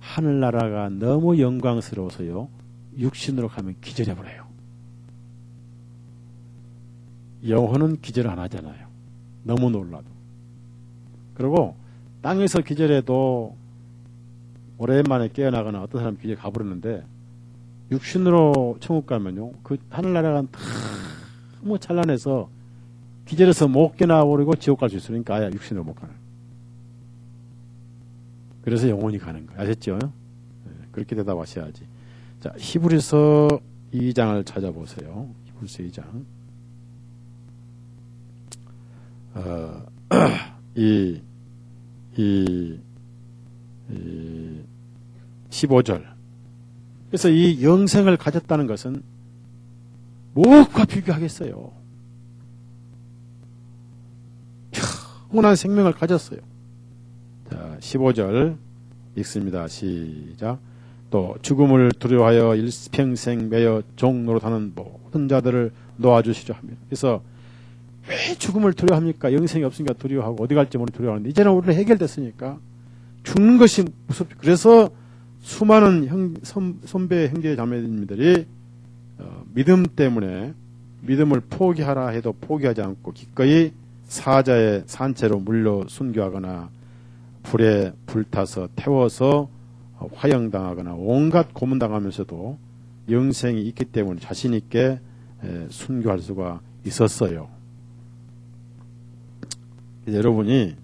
하늘나라가 너무 영광스러워서요. 육신으로 가면 기절해버려요. 영혼은 기절 안 하잖아요. 너무 놀라도. 그리고 땅에서 기절해도 오랜만에 깨어나거나 어떤 사람 기절 가버렸는데 육신으로 천국 가면요. 그 하늘나라가 너무 찬란해서 기절해서 못 깨어나버리고 지옥 갈 수 있으니까 아예 육신으로 못 가는. 그래서 영혼이 가는 거예요. 아셨죠? 네, 그렇게 대답하셔야지. 자, 히브리서 2장을 찾아보세요. 히브리서 2장. 15절. 그래서 이 영생을 가졌다는 것은 무엇과 비교하겠어요? 영원한 생명을 가졌어요. 자, 15절 읽습니다. 시작. 또 죽음을 두려워하여 일평생 매여 종 노릇하는 모든 자들을 놓아주시죠 하며. 그래서 왜 죽음을 두려워합니까? 영생이 없으니까 두려워하고 어디 갈지 모르는 두려워하는데 이제는 우리는 해결됐으니까 죽는 것이 무섭죠. 그래서 수많은 선배 형제 자매님들이 믿음 때문에 믿음을 포기하라 해도 포기하지 않고 기꺼이 사자의 산채로 물려 순교하거나 불에 불타서 태워서 화형당하거나 온갖 고문당하면서도 영생이 있기 때문에 자신 있게 순교할 수가 있었어요. 여러분이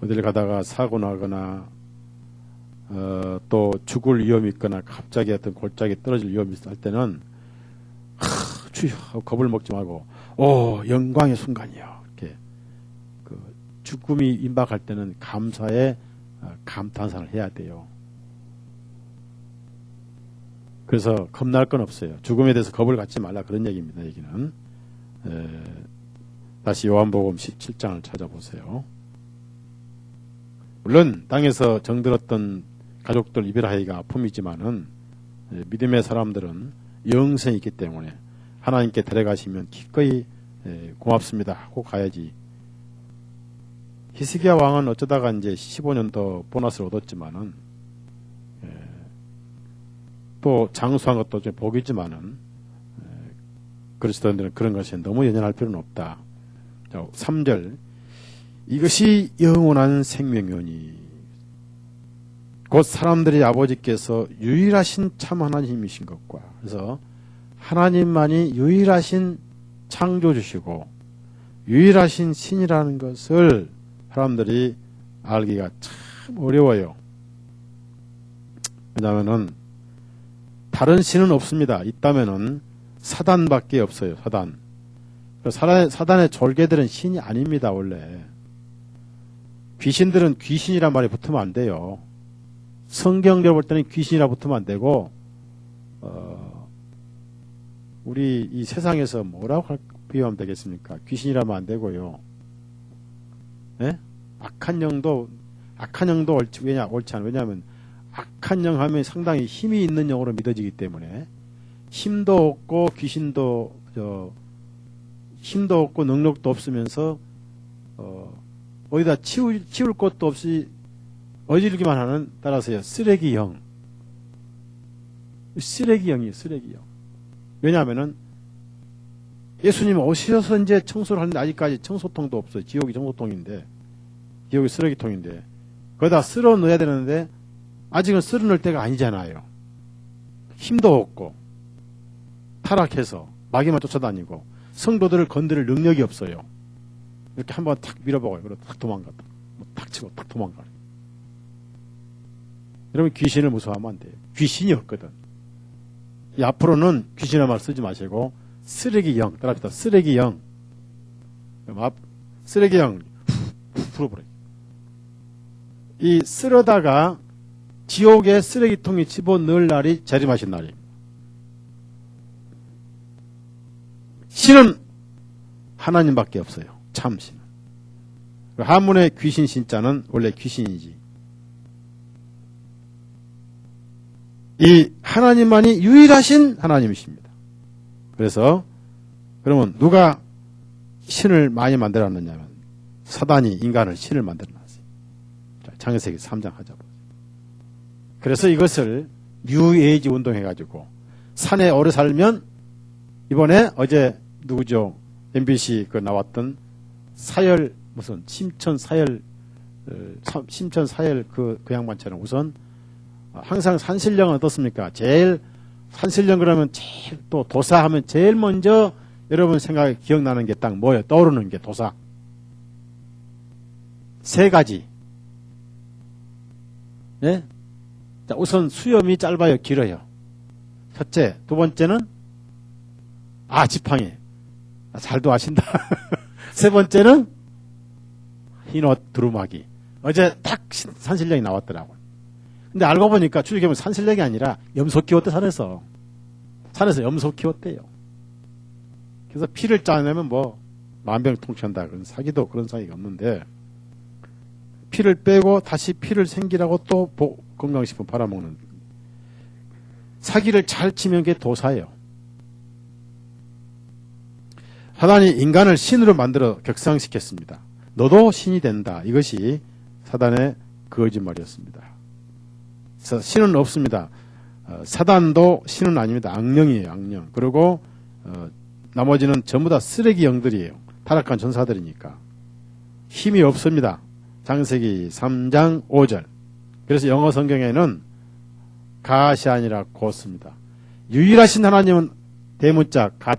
어딜 가다가 사고 나거나 또 죽을 위험이 있거나 갑자기 어떤 골짜기에 떨어질 위험이 있을 때는 주여 겁을 먹지 말고 영광의 순간이요. 이렇게 그 죽음이 임박할 때는 감사의 감탄사를 해야 돼요. 그래서 겁날 건 없어요. 죽음에 대해서 겁을 갖지 말라 그런 얘기입니다. 얘기는 다시 요한복음 17장을 찾아보세요. 물론 땅에서 정들었던 가족들 이별하기가 아픔이지만은 믿음의 사람들은 영생이 있기 때문에 하나님께 데려가시면 기꺼이 고맙습니다 하고 가야지. 히스기야 왕은 어쩌다가 이제 15년 더 보너스를 얻었지만은 또 장수한 것도 좀 복이지만은 그리스도인들은 그런 것이 너무 연연할 필요는 없다. 3절 이것이 영원한 생명이오니 곧 사람들이 아버지께서 유일하신 참 하나님이신 것과 그래서 하나님만이 유일하신 창조주시고 유일하신 신이라는 것을 사람들이 알기가 참 어려워요. 왜냐하면은 다른 신은 없습니다. 있다면은 사단밖에 없어요. 사단의 졸개들은 신이 아닙니다. 원래 귀신들은 귀신이란 말이 붙으면 안 돼요. 성경적으로 볼 때는 귀신이라 붙으면 안 되고 우리 이 세상에서 뭐라고 비유하면 되겠습니까? 귀신이라면 안 되고요. 네? 악한 영도 옳지 않아요. 왜냐하면 악한 영 하면 상당히 힘이 있는 영으로 믿어지기 때문에 힘도 없고 귀신도 힘도 없고 능력도 없으면서 어디다 치울 곳도 없이 어지르기만 하는 따라서요 쓰레기형. 쓰레기형이에요. 쓰레기형. 왜냐하면은 예수님 오셔서 이제 청소를 하는데 아직까지 청소통도 없어요. 지옥이 청소통인데, 지옥이 쓰레기통인데, 거기다 쓸어 넣어야 되는데, 아직은 쓸어 넣을 때가 아니잖아요. 힘도 없고, 타락해서, 마귀만 쫓아다니고, 성도들을 건드릴 능력이 없어요. 이렇게 한번 탁 밀어보고요. 그리고 탁 도망갔다. 탁 치고 탁 도망가요. 여러분, 귀신을 무서워하면 안 돼요. 귀신이 없거든. 이 앞으로는 귀신의 말 쓰지 마시고, 쓰레기 영, 따라합시다. 쓰레기 영. 쓰레기 영, 풀어버려요. 이 쓰러다가 지옥의 쓰레기통에 집어넣을 날이 재림하신 날입니다. 신은 하나님밖에 없어요. 참 신은. 한문의 귀신 신자는 원래 귀신이지. 이 하나님만이 유일하신 하나님이십니다. 그래서 그러면 누가 신을 많이 만들어놨느냐면 사단이 인간을 신을 만들어놨어요. 창세기 3장 하자. 그래서 이것을 뉴에이지 운동해가지고 산에 오래 살면 이번에 어제 누구죠? MBC 그 나왔던 사열 무슨 심천 사열 그 양반처럼 우선 항상 산신령은 어떻습니까? 제일 산신령 그러면 제일 또 도사하면 제일 먼저 여러분 생각에 기억나는 게 딱 뭐예요? 떠오르는 게 도사. 세 가지. 네? 자, 우선 수염이 짧아요, 길어요. 첫째, 두 번째는 지팡이. 잘도 아신다. 세 번째는 흰옷 두루마기. 어제 딱 산신령이 나왔더라고요. 근데 알고 보니까 추적해보면 산신령이 아니라 염소 키웠대, 산에서. 산에서 염소 키웠대요. 그래서 피를 짜내면 뭐 만병통치한다. 그런 사기도 그런 사기가 없는데 피를 빼고 다시 피를 생기라고 또 건강식품 팔아먹는 사기를 잘 치면 그게 도사예요. 사단이 인간을 신으로 만들어 격상시켰습니다. 너도 신이 된다. 이것이 사단의 거짓말이었습니다. 그래서 신은 없습니다. 사단도 신은 아닙니다. 악령이에요. 악령. 그리고 나머지는 전부 다 쓰레기 영들이에요. 타락한 전사들이니까. 힘이 없습니다. 창세기 3장 5절. 그래서 영어 성경에는 갓이 아니라 곧습니다. 유일하신 하나님은 대문자 갓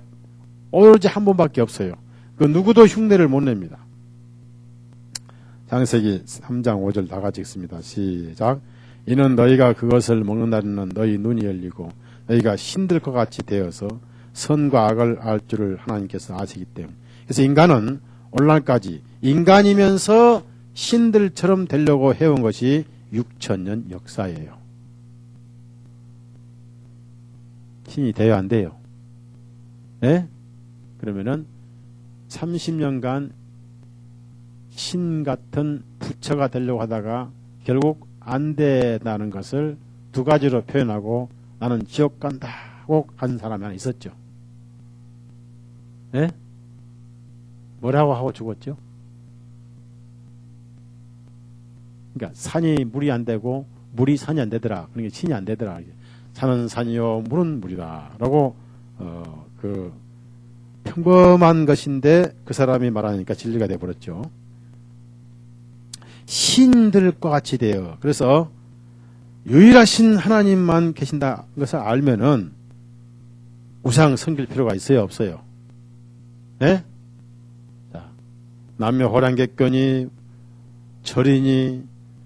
오로지 한 분밖에 없어요. 그 누구도 흉내를 못 냅니다. 창세기 3장 5절 다 같이 읽습니다. 시작. 이는 너희가 그것을 먹는 날에는 너희 눈이 열리고 너희가 신들과 같이 되어서 선과 악을 알 줄을 하나님께서 아시기 때문에. 그래서 인간은 오늘날까지 인간이면서 신들처럼 되려고 해온 것이 6,000년 역사예요. 신이 돼야 안 돼요? 네? 그러면은 30년간 신 같은 부처가 되려고 하다가 결국 안 된다는 것을 두 가지로 표현하고 나는 지옥 간다고 간 사람이 하나 있었죠. 네? 뭐라고 하고 죽었죠? 그러니까 산이 물이 안 되고 물이 산이 안 되더라. 그러니까 신이 안 되더라. 산은 산이요 물은 물이다. 라고 그 평범한 것인데 그 사람이 말하니까 진리가 되어버렸죠. 신들과 같이 되어. 그래서 유일하신 하나님만 계신다 것을 알면은 우상 섬길 필요가 있어요, 없어요? 네? 자, 남녀 호랑객견이 절이니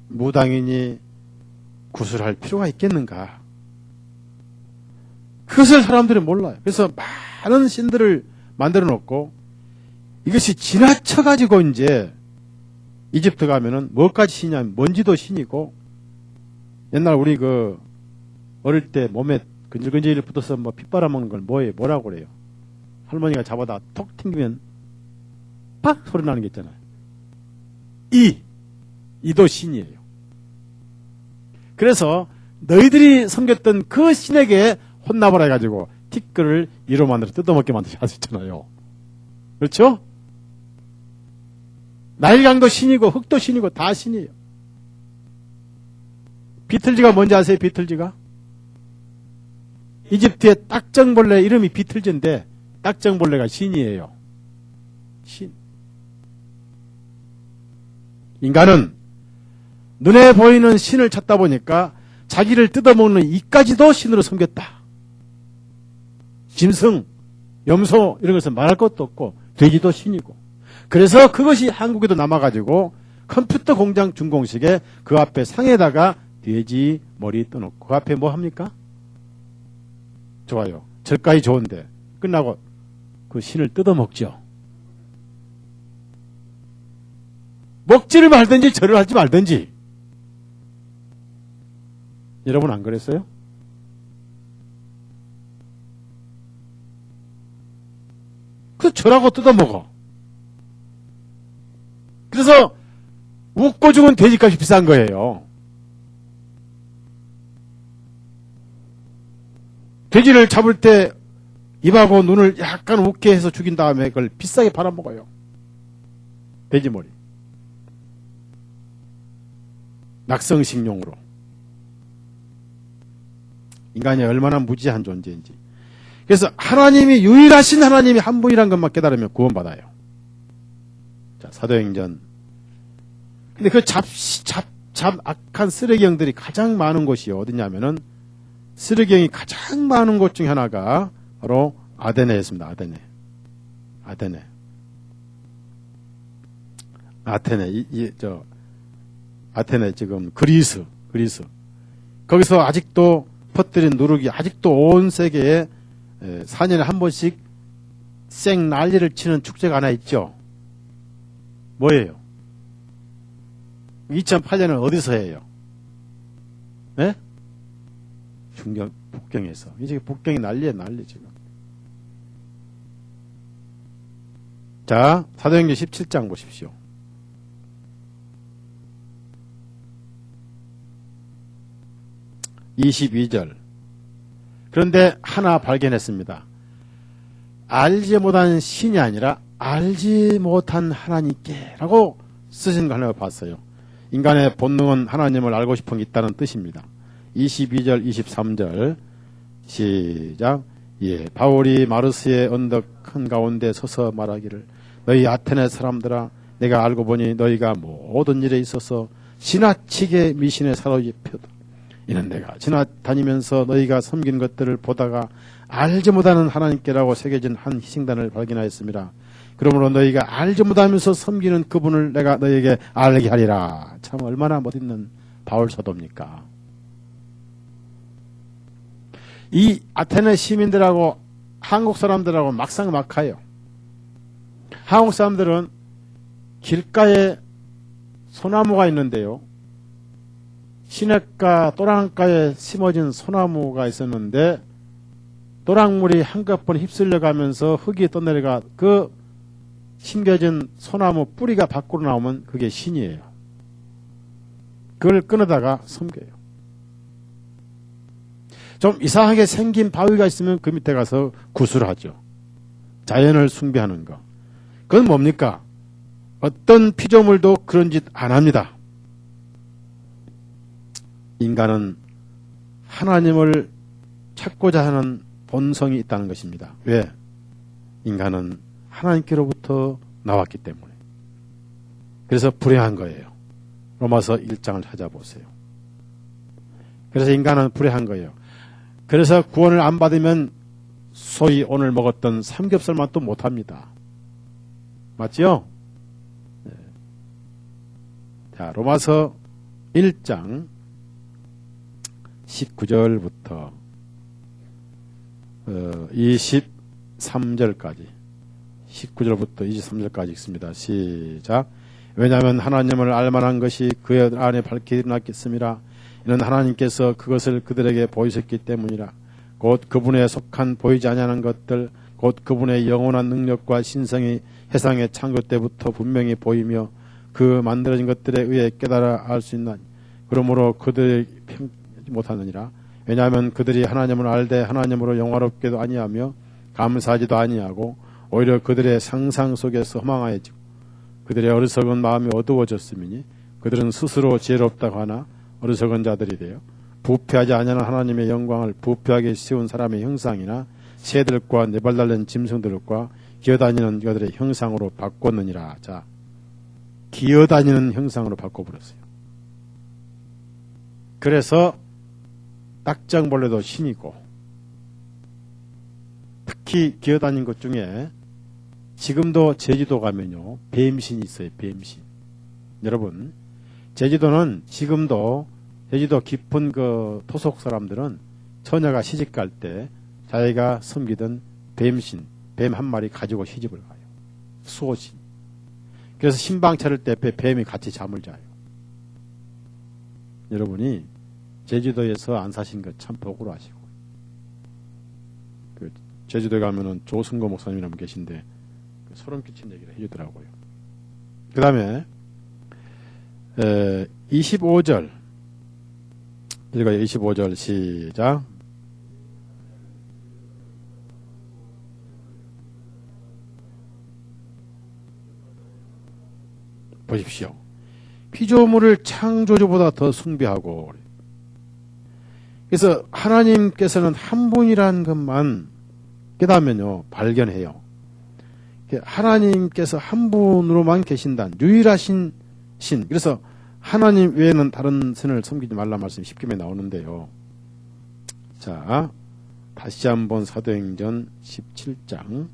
무당이니 구슬할 필요가 있겠는가? 그것을 사람들이 몰라요. 그래서 많은 신들을 만들어 놓고 이것이 지나쳐가지고 이제 이집트 가면은 뭐까지 신이냐면 먼지도 신이고 옛날 우리 그 어릴 때 몸에 근질근질 붙어서 뭐 피 빨아먹는 걸 뭐라고 그래요? 할머니가 잡아다 톡 튕기면 팍 소리 나는 게 있잖아요. 이도 신이에요. 그래서 너희들이 섬겼던 그 신에게 혼나버려 가지고 티끌을 이로 만들어 뜯어먹게 만드셨잖아요. 그렇죠? 나일강도 신이고 흙도 신이고 다 신이에요. 비틀즈가 뭔지 아세요? 비틀즈가? 이집트의 딱정벌레 이름이 비틀즈인데 딱정벌레가 신이에요. 신. 인간은 눈에 보이는 신을 찾다 보니까 자기를 뜯어먹는 이까지도 신으로 섬겼다. 짐승, 염소 이런 것은 말할 것도 없고 돼지도 신이고. 그래서 그것이 한국에도 남아가지고 컴퓨터 공장 준공식에 그 앞에 상에다가 돼지 머리 떠놓고 그 앞에 뭐 합니까? 좋아요. 절까지 좋은데 끝나고 그 신을 뜯어먹죠. 먹지를 말든지 절을 하지 말든지. 여러분 안 그랬어요? 그 절하고 뜯어먹어. 그래서 웃고 죽은 돼지값이 비싼 거예요. 돼지를 잡을 때 입하고 눈을 약간 웃게 해서 죽인 다음에 그걸 비싸게 팔아먹어요. 돼지머리. 낙성식용으로. 인간이 얼마나 무지한 존재인지. 그래서 하나님이 유일하신 하나님이 한 분이란 것만 깨달으면 구원받아요. 자, 사도행전. 근데 그 악한 쓰레기형들이 가장 많은 곳이 어디냐면은 쓰레기형이 가장 많은 곳 중에 하나가 바로 아테네였습니다. 아테네 지금 그리스. 거기서 아직도 퍼뜨린 누룩이 아직도 온 세계에 4년에 한 번씩 생 난리를 치는 축제가 하나 있죠. 뭐예요? 2008년은 어디서 해요? 네? 북경에서. 이제 북경이 난리에 난리 지금. 자, 사도행전 17장 보십시오. (22절) 그런데 하나 발견했습니다. 알지 못한 신이 아니라 알지 못한 하나님께 라고 쓰신 거 하나 봤어요. 인간의 본능은 하나님을 알고 싶은 게 있다는 뜻입니다. 22절 23절 시작. 예, 바울이 마르스의 언덕 한가운데 서서 말하기를 너희 아테네 사람들아 내가 알고 보니 너희가 모든 일에 있어서 지나치게 미신에 사로잡혔다. 이는 내가 지나다니면서 너희가 섬긴 것들을 보다가 알지 못하는 하나님께라고 새겨진 한 희생단을 발견하였습니다. 그러므로 너희가 알지 못하면서 섬기는 그분을 내가 너희에게 알게 하리라. 참 얼마나 멋있는 바울 사도입니까? 이 아테네 시민들하고 한국 사람들하고 막상막하요. 한국 사람들은 길가에 소나무가 있는데요. 시냇가 또랑가에 심어진 소나무가 있었는데 또랑물이 한꺼번 휩쓸려 가면서 흙이 떠내려가 그 심겨진 소나무 뿌리가 밖으로 나오면 그게 신이에요. 그걸 끊어다가 섬겨요. 좀 이상하게 생긴 바위가 있으면 그 밑에 가서 구슬하죠. 자연을 숭배하는 거. 그건 뭡니까? 어떤 피조물도 그런 짓 안 합니다. 인간은 하나님을 찾고자 하는 본성이 있다는 것입니다. 왜? 인간은 하나님께로부터 나왔기 때문에. 그래서 불행한 거예요. 로마서 1장을 찾아보세요. 그래서 인간은 불행한 거예요. 그래서 구원을 안 받으면 소위 오늘 먹었던 삼겹살만 또 못합니다. 맞지요? 네. 자, 로마서 1장 19절부터 23절까지 19절부터 23절까지 읽습니다. 시작. 왜냐하면 하나님을 알만한 것이 그 안에 밝히 드러났겠습니다. 이는 하나님께서 그것을 그들에게 보이셨기 때문이라. 곧 그분에 속한 보이지 아니하는 것들 곧 그분의 영원한 능력과 신성이 해상의 창조 때부터 분명히 보이며 그 만들어진 것들에 의해 깨달아 알 수 있나니 그러므로 그들이 평지 못하느니라. 왜냐하면 그들이 하나님을 알되 하나님으로 영화롭게도 아니하며 감사하지도 아니하고 오히려 그들의 상상 속에서 허망하여지고 그들의 어리석은 마음이 어두워졌음이니 그들은 스스로 지혜롭다고 하나 어리석은 자들이 되어 부패하지 아니하는 하나님의 영광을 부패하게 씌운 사람의 형상이나 새들과 네발 달린 짐승들과 기어다니는 것들의 형상으로 바꿨느니라. 자, 기어다니는 형상으로 바꿔버렸어요. 그래서 딱정벌레도 신이고, 특히 기어다니는 것 중에 지금도 제주도 가면요, 뱀신이 있어요. 뱀신. 여러분, 제주도는 지금도 제주도 깊은 그 토속 사람들은 처녀가 시집갈 때 자기가 섬기던 뱀신, 뱀 한 마리 가지고 시집을 가요. 수호신. 그래서 신방 차릴 때 옆에 뱀이 같이 잠을 자요. 여러분이 제주도에서 안 사신 것 참 복으로 하시고. 그 제주도에 가면은 조승거 목사님이라분 계신데 소름 끼친 얘기를 해주더라고요. 그 다음에 25절 읽어요. 25절 시작. 보십시오. 피조물을 창조주보다 더 숭배하고, 그래서 하나님께서는 한 분이라는 것만 깨닫으면요, 발견해요. 하나님께서 한 분으로만 계신다는 유일하신 신. 그래서 하나님 외에는 다른 신을 섬기지 말라 말씀이 10gem에 나오는데요. 자, 다시 한번 사도행전 17장.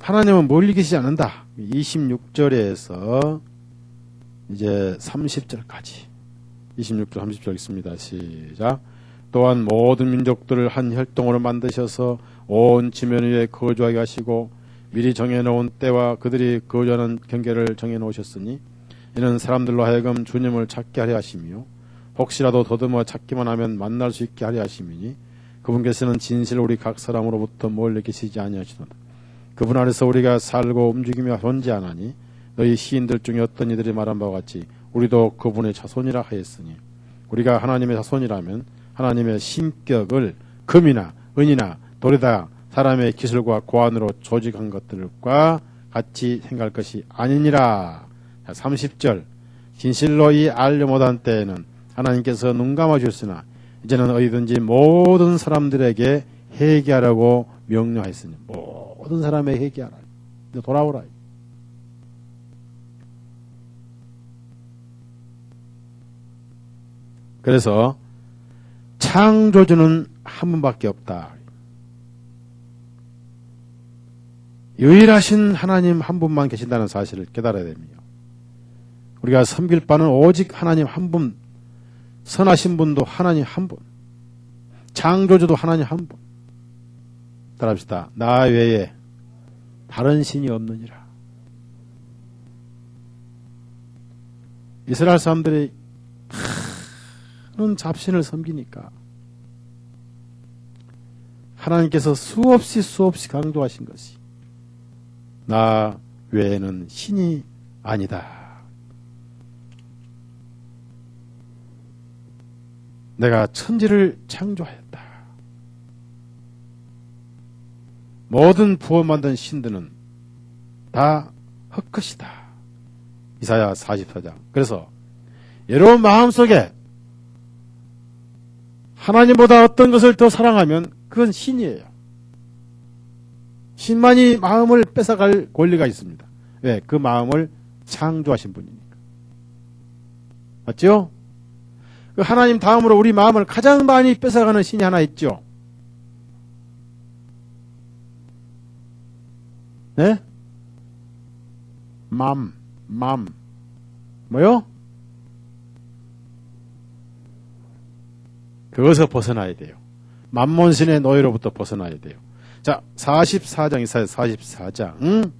하나님은 멀리 계시지 않는다. 26절에서 이제 30절까지. 26절, 30절 있습니다. 시작. 또한 모든 민족들을 한 혈통으로 만드셔서 온 지면 위에 거주하게 하시고 미리 정해놓은 때와 그들이 거주하는 경계를 정해놓으셨으니 이는 사람들로 하여금 주님을 찾게 하려 하시며 혹시라도 더듬어 찾기만 하면 만날 수 있게 하려 하심이니 그분께서는 진실 우리 각 사람으로부터 멀리 계시지 아니하시도다. 그분 안에서 우리가 살고 움직이며 존재하나니 너희 시인들 중에 어떤 이들이 말한 바와 같이 우리도 그분의 자손이라 하였으니 우리가 하나님의 자손이라면 하나님의 신격을 금이나 은이나 돌에다 사람의 기술과 고안으로 조직한 것들과 같이 생각할 것이 아니니라. 30절 진실로 이 알려 못한 때에는 하나님께서 눈 감아 주셨으나 이제는 어디든지 모든 사람들에게 회개하라고 명령하였으니 모든 사람에게 회개하라. 돌아오라. 그래서 창조주는 한 분밖에 없다. 유일하신 하나님 한 분만 계신다는 사실을 깨달아야 됩니다. 우리가 섬길 바는 오직 하나님 한 분, 선하신 분도 하나님 한 분, 창조주도 하나님 한 분. 따라합시다. 나 외에 다른 신이 없느니라. 이스라엘 사람들이 많은 잡신을 섬기니까 하나님께서 수없이 강조하신 것이 나 외에는 신이 아니다. 내가 천지를 창조하였다. 모든 부어 만든 신들은 다 헛것이다. 이사야 44장. 그래서 여러분 마음속에 하나님보다 어떤 것을 더 사랑하면 그건 신이에요. 신만이 마음을 뺏어갈 권리가 있습니다. 왜? 그 마음을 창조하신 분이니까. 맞죠? 그 하나님 다음으로 우리 마음을 가장 많이 뺏어가는 신이 하나 있죠. 네? 맘. 뭐요? 그것을 벗어나야 돼요. 만몬신의 노예로부터 벗어나야 돼요. 자, 44장 이사야 44장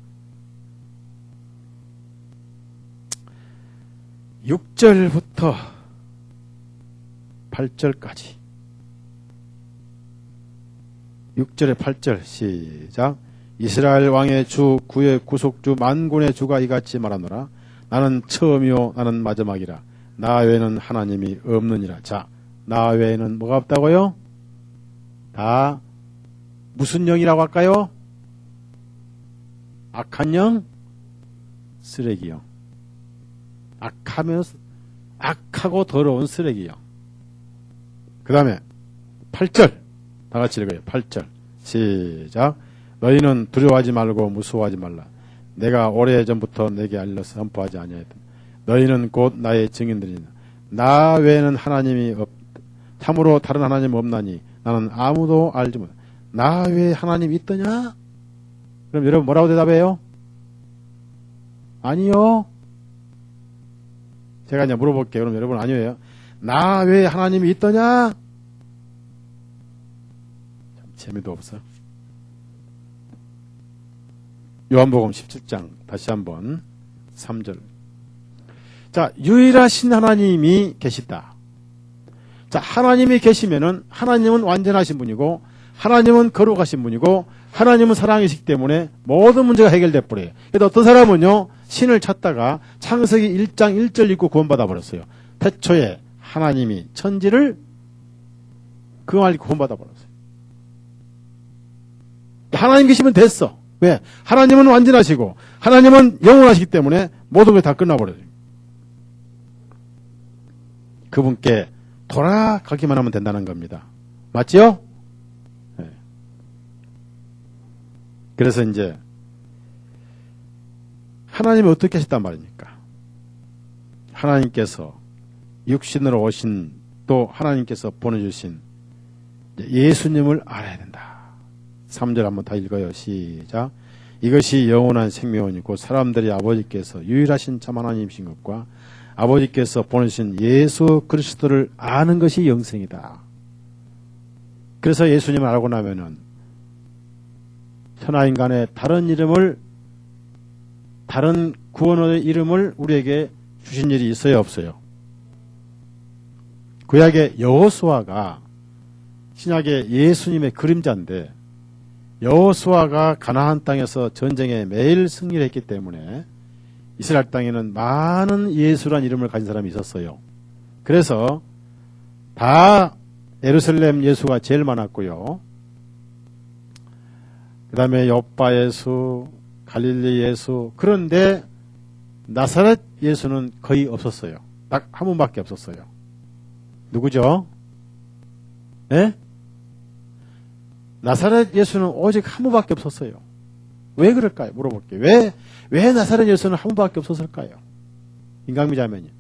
6절부터 8절까지 6절에 8절 시작. 이스라엘 왕의 주 구의 구속주 만군의 주가 이같이 말하노라. 나는 처음이요 나는 마지막이라. 나 외에는 하나님이 없느니라. 자, 나 외에는 뭐가 없다고요? 다 무슨 영이라고 할까요? 악한 영, 쓰레기 영. 악하고 더러운 쓰레기요. 그 다음에 8절 다 같이 읽어요. 8절 시작. 너희는 두려워하지 말고 무서워하지 말라. 내가 오래전부터 내게 알려서 선포하지 아니하였다. 너희는 곧 나의 증인들이나 나 외에는 하나님이 참으로 다른 하나님 없나니 나는 아무도 알지 못해. 나 외에 하나님 있더냐? 그럼 여러분 뭐라고 대답해요? 아니요. 제가 이제 물어볼게요. 그럼 여러분 아니에요. 나 외에 하나님이 있더냐? 참 재미도 없어. 요한복음 17장 다시 한번 3절. 자, 유일하신 하나님이 계시다. 자, 하나님이 계시면은 하나님은 완전하신 분이고 하나님은 거룩하신 분이고 하나님은 사랑이시기 때문에 모든 문제가 해결돼 버려요. 그래서 어떤 사람은요, 신을 찾다가 창세기 1장 1절 읽고 구원받아 버렸어요. 태초에 하나님이 천지를 그 말 읽고 구원받아 버렸어요. 하나님 계시면 됐어. 왜? 하나님은 완전하시고 하나님은 영원하시기 때문에 모든 게 다 끝나버려요. 그분께 돌아가기만 하면 된다는 겁니다. 맞지요? 네. 그래서 이제 하나님이 어떻게 하셨단 말입니까? 하나님께서 육신으로 오신 또 하나님께서 보내주신 예수님을 알아야 된다. 3절 한번 다 읽어요. 시작. 이것이 영원한 생명이고 사람들이 아버지께서 유일하신 참 하나님이신 것과 아버지께서 보내신 예수 그리스도를 아는 것이 영생이다. 그래서 예수님을 알고 나면은 천하인간의 다른 구원의 이름을 우리에게 주신 일이 있어요, 없어요? 구약의 여호수아가 신약의 예수님의 그림자인데 여호수아가 가나안 땅에서 전쟁에 매일 승리를 했기 때문에 이스라엘 땅에는 많은 예수란 이름을 가진 사람이 있었어요. 그래서 다 예루살렘 예수가 제일 많았고요. 그 다음에 요빠 예수, 갈릴리 예수. 그런데 나사렛 예수는 거의 없었어요. 딱 한 분밖에 없었어요. 누구죠? 예? 나사렛 예수는 오직 한 분밖에 없었어요. 왜 그럴까요? 물어볼게요. 왜 나사렛 예수는 한 분밖에 없었을까요? 인간미 자매님.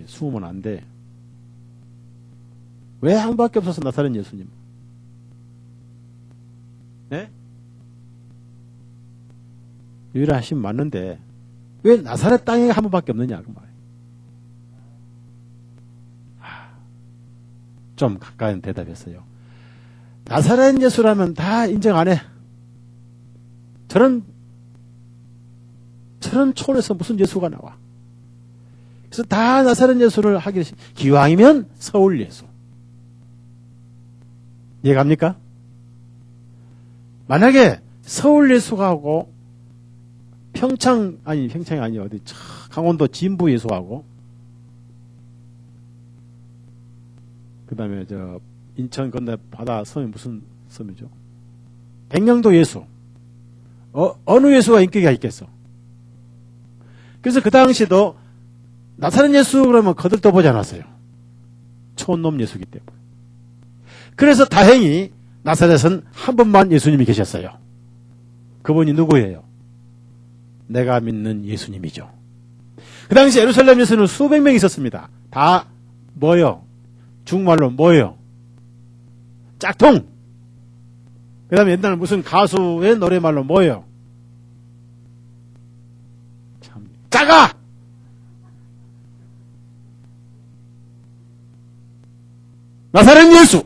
숨으면 안 돼. 왜 한 분밖에 없었어, 나사렛 예수님? 네? 유일하신 맞는데 왜 나사렛 땅에 한 분밖에 없느냐 그 말이에요. 좀 가까운 대답했어요. 나사렛 예수라면 다 인정 안 해. 저런 촌에서 무슨 예수가 나와. 그래서 다 나사렛 예수를 하기 기왕이면 서울 예수. 이해갑니까? 만약에 서울 예수하고 평창이 아니 어디 강원도 진부 예수하고 그 다음에 인천 건너 바다 섬이 무슨 섬이죠? 백령도 예수. 어느 예수가 인기가 있겠어? 그래서 그 당시도 나사렛 예수 그러면 거들떠보지 않았어요. 촌놈 예수기 때문에. 그래서 다행히 나사렛은 한 분만 예수님이 계셨어요. 그분이 누구예요? 내가 믿는 예수님이죠. 그 당시 예루살렘 예수는 수백 명 있었습니다. 다 뭐요? 중국말로 뭐예요? 짝퉁. 그 다음에 옛날 무슨 가수의 노래말로 뭐예요? 참 작아. 나사렛 예수.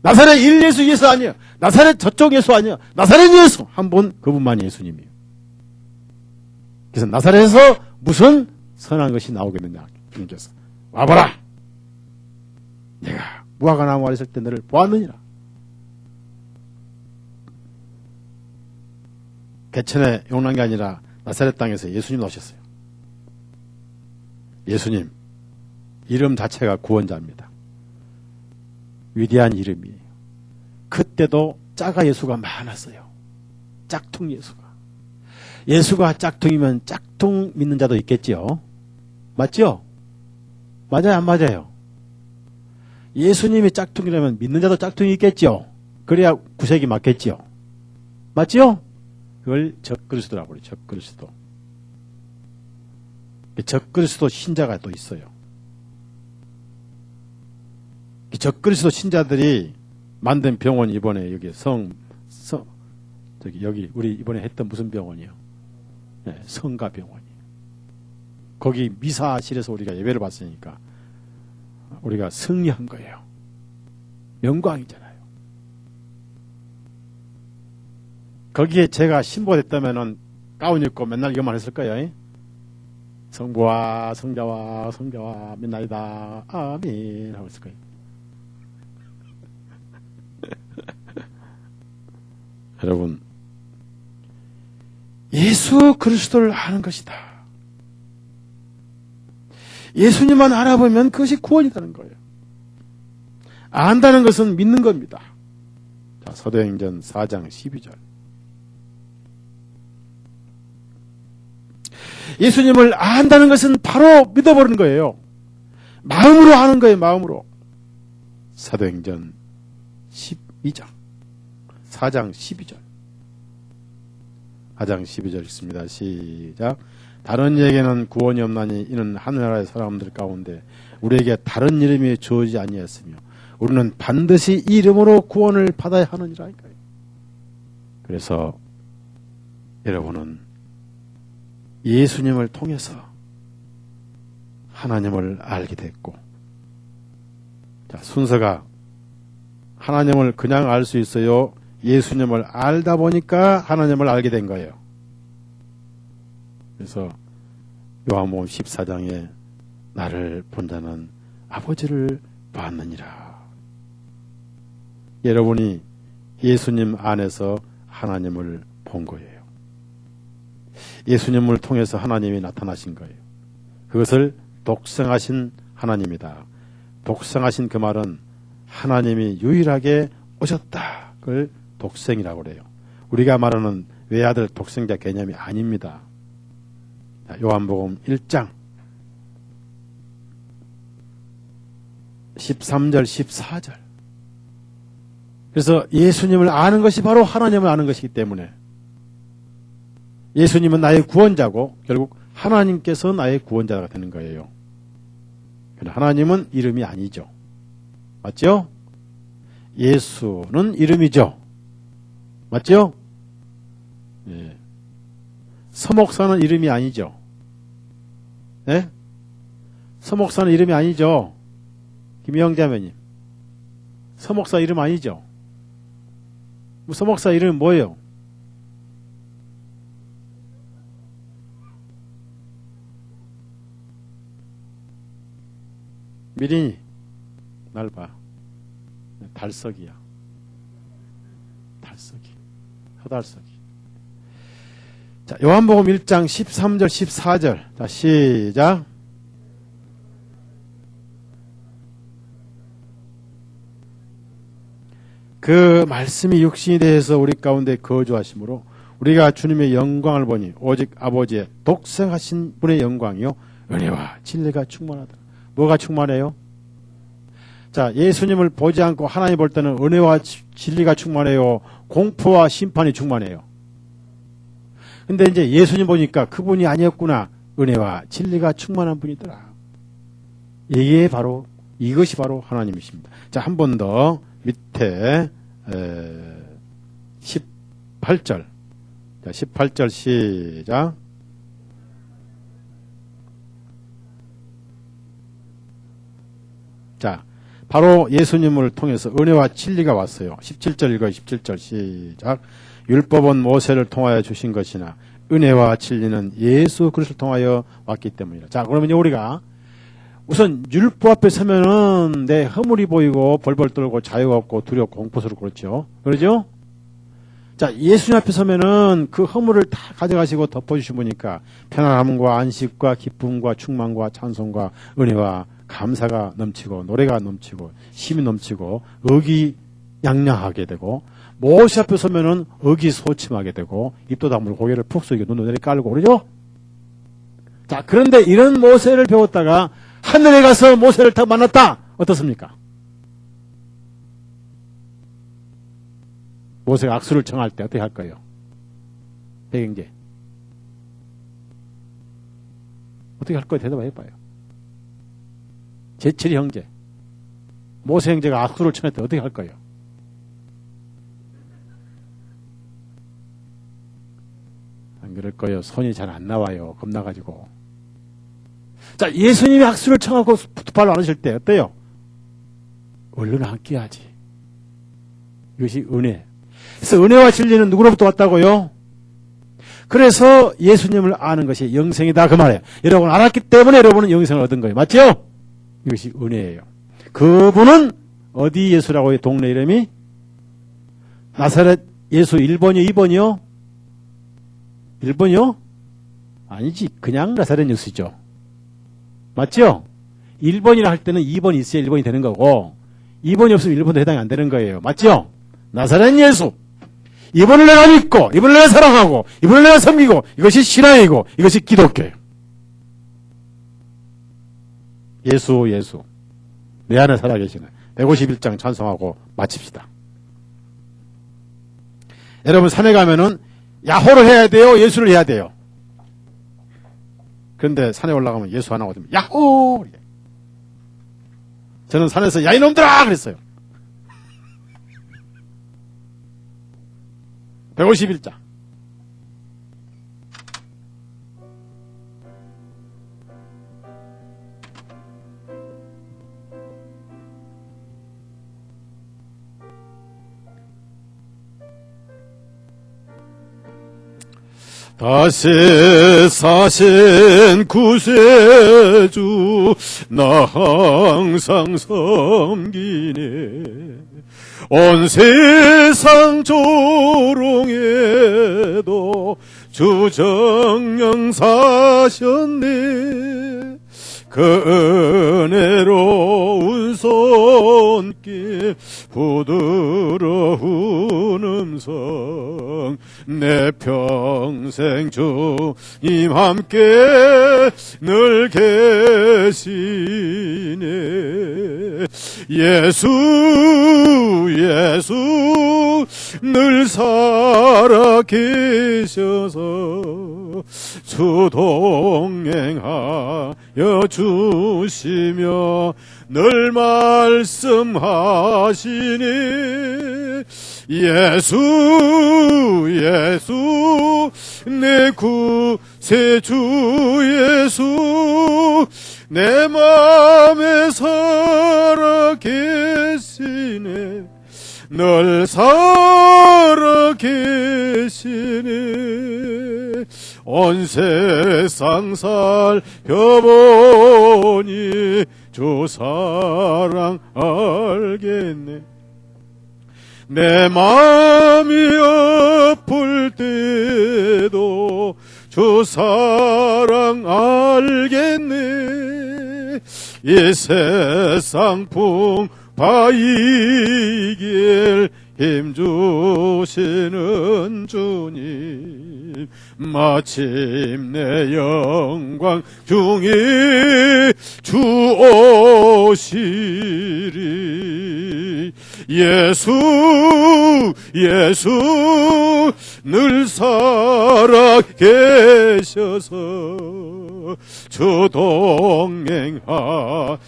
나사렛 1 예수 예수 아니에요. 나사렛 저쪽 예수 아니에요. 나사렛 예수 한 분 그분만이 예수님이에요. 그래서 나사렛에서 무슨 선한 것이 나오겠느냐. 주님께서 와봐라. 내가 무화과 나무 아래 있을 때 너를 보았느니라. 개천에 용난 게 아니라 나사렛 땅에서 예수님 나오셨어요. 예수님 이름 자체가 구원자입니다. 위대한 이름이에요. 그때도 짜가 예수가 많았어요. 짝퉁 예수가. 예수가 짝퉁이면 짝퉁 믿는 자도 있겠지요. 맞죠? 맞아요, 안 맞아요? 예수님이 짝퉁이라면 믿는 자도 짝퉁이 있겠죠. 그래야 구색이 맞겠지요. 맞죠? 그걸 적그리스도라고 그래요. 적그리스도. 적그리스도 신자가 또 있어요. 적그리스도 신자들이 만든 병원 이번에 여기 여기 우리 이번에 했던 무슨 병원이요? 네, 성가병원이. 거기 미사실에서 우리가 예배를 봤으니까 우리가 승리한 거예요. 영광이잖아요. 거기에 제가 신부가 됐다면은 가운 입고 맨날 이것만 했을 거예요. 성부와 성자와 성자와 mid나이다 아멘 하고 있을 거예요. 여러분, 예수 그리스도를 아는 것이다. 예수님만 알아보면 그것이 구원이라는 거예요. 안다는 것은 믿는 겁니다. 자, 사도행전 4장 12절. 예수님을 안다는 것은 바로 믿어버리는 거예요. 마음으로 아는 거예요. 마음으로. 사도행전 12장 4장 12절. 4장 12절 읽습니다. 시작. 다른 이에게는 구원이 없나니 이는 하늘나라의 사람들 가운데 우리에게 다른 이름이 주어지지 아니했으며 우리는 반드시 이 이름으로 구원을 받아야 하느니라니까요. 그래서 여러분은 예수님을 통해서 하나님을 알게 됐고, 자, 순서가 하나님을 그냥 알 수 있어요? 예수님을 알다 보니까 하나님을 알게 된 거예요. 그래서 요한복음 14장에 나를 본 자는 아버지를 봤느니라. 여러분이 예수님 안에서 하나님을 본 거예요. 예수님을 통해서 하나님이 나타나신 거예요. 그것을 독생하신 하나님이다. 독생하신 그 말은 하나님이 유일하게 오셨다. 그걸 독생이라고 그래요. 우리가 말하는 외아들 독생자 개념이 아닙니다. 요한복음 1장 13절 14절. 그래서 예수님을 아는 것이 바로 하나님을 아는 것이기 때문에 예수님은 나의 구원자고 결국 하나님께서 나의 구원자가 되는 거예요. 하나님은 이름이 아니죠. 맞죠? 예수는 이름이죠. 맞죠? 예. 서목사는 이름이 아니죠. 예? 서목사는 이름이 아니죠. 김영자매님. 서목사 이름 아니죠. 서목사 이름은 뭐예요? 미린이 날 봐. 달석이야. 달석이. 허달석이. 자, 요한복음 1장 13절 14절. 자, 시작. 그 말씀이 육신이 되어서 우리 가운데 거주하심으로 우리가 주님의 영광을 보니 오직 아버지의 독생하신 분의 영광이요 은혜와 진리가 충만하다. 뭐가 충만해요? 자, 예수님을 보지 않고 하나님 볼 때는 은혜와 진리가 충만해요. 공포와 심판이 충만해요. 근데 이제 예수님 보니까 그분이 아니었구나. 은혜와 진리가 충만한 분이더라. 이것이 바로 하나님이십니다. 자, 한 번 더 밑에 18절. 자, 18절 시작. 자, 바로 예수님을 통해서 은혜와 진리가 왔어요. 17절 읽어요. 17절 시작. 율법은 모세를 통하여 주신 것이나 은혜와 진리는 예수 그리스도를 통하여 왔기 때문이다. 자, 그러면 우리가 우선 율법 앞에 서면은 내 허물이 보이고 벌벌 떨고 자유가 없고 두렵고 공포스럽고 그렇죠. 그러죠? 자, 예수님 앞에 서면은 그 허물을 다 가져가시고 덮어주신 분이니까 편안함과 안식과 기쁨과 충만과 찬송과 은혜와 감사가 넘치고 노래가 넘치고 힘이 넘치고 의기양양하게 되고 모세 앞에 서면은 의기소침하게 되고 입도 다물고 고개를 푹 숙이고 눈을 내리 깔고 그러죠? 자, 그런데 이런 모세를 배웠다가 하늘에 가서 모세를 딱 만났다. 어떻습니까? 모세가 악수를 청할 때 어떻게 할 거예요? 백영제. 어떻게 할 거예요? 대답해봐요. 제칠이 형제. 모세 형제가 악수를 청할 때 어떻게 할 거예요? 안 그럴 거예요. 손이 잘 안 나와요. 겁나가지고. 자, 예수님이 악수를 청하고 두 발로 안으실 때 어때요? 얼른 앉기야지. 이것이 은혜. 그래서 은혜와 진리는 누구로부터 왔다고요? 그래서 예수님을 아는 것이 영생이다 그 말이에요. 여러분 알았기 때문에 여러분은 영생을 얻은 거예요. 맞죠? 이것이 은혜예요. 그분은 어디 예수라고요? 동네 이름이? 나사렛 예수 1번이요? 2번이요? 1번이요? 아니지. 그냥 나사렛 예수죠. 맞죠? 1번이라 할 때는 2번이 있어야 1번이 되는 거고 2번이 없으면 1번도 해당이 안 되는 거예요. 맞죠? 나사렛 예수. 이분을 내가 믿고 이분을 내가 사랑하고 이분을 내가 섬기고 이것이 신앙이고 이것이 기독교예요. 예수 내 안에 살아계시는 151장 찬송하고 마칩시다. 여러분 산에 가면은 야호를 해야 돼요? 예수를 해야 돼요? 그런데 산에 올라가면 예수 하나 오면 야호! 저는 산에서 야 이놈들아! 그랬어요. 151장. 다시 사신 구세주 나 항상 섬기네. 온 세상 조롱에도 주 정령 사셨네. 그 은혜로운 손길 부드러운 음성 내 평생 주님 함께 늘 계시네. 예수 늘 살아 계셔서 주 동행하여 주시며 늘 말씀하시니 예수 내 구세주 예수 내 맘에 살아 계시네. 늘 살아 계시네. 온 세상 살펴보니 주 사랑 알겠네. 내 마음이 아플 때도 주 사랑 알겠네. 이 세상 풍파이길 힘주시는 주님 마침내 영광 중에 주 오시리. 예수 늘 살아 계셔서 주 동행하여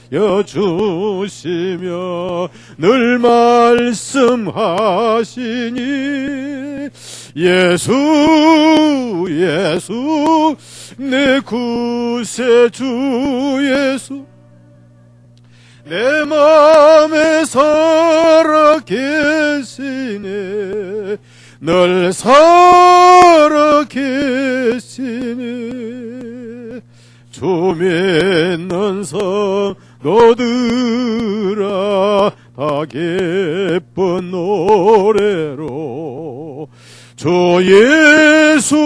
주시며 늘 말씀하시니 예수 내 구세주 예수 내 맘에 살아 계시네. 늘 살아 계시네. 주 믿는 성도들아 다 기쁜 노래로 주 예수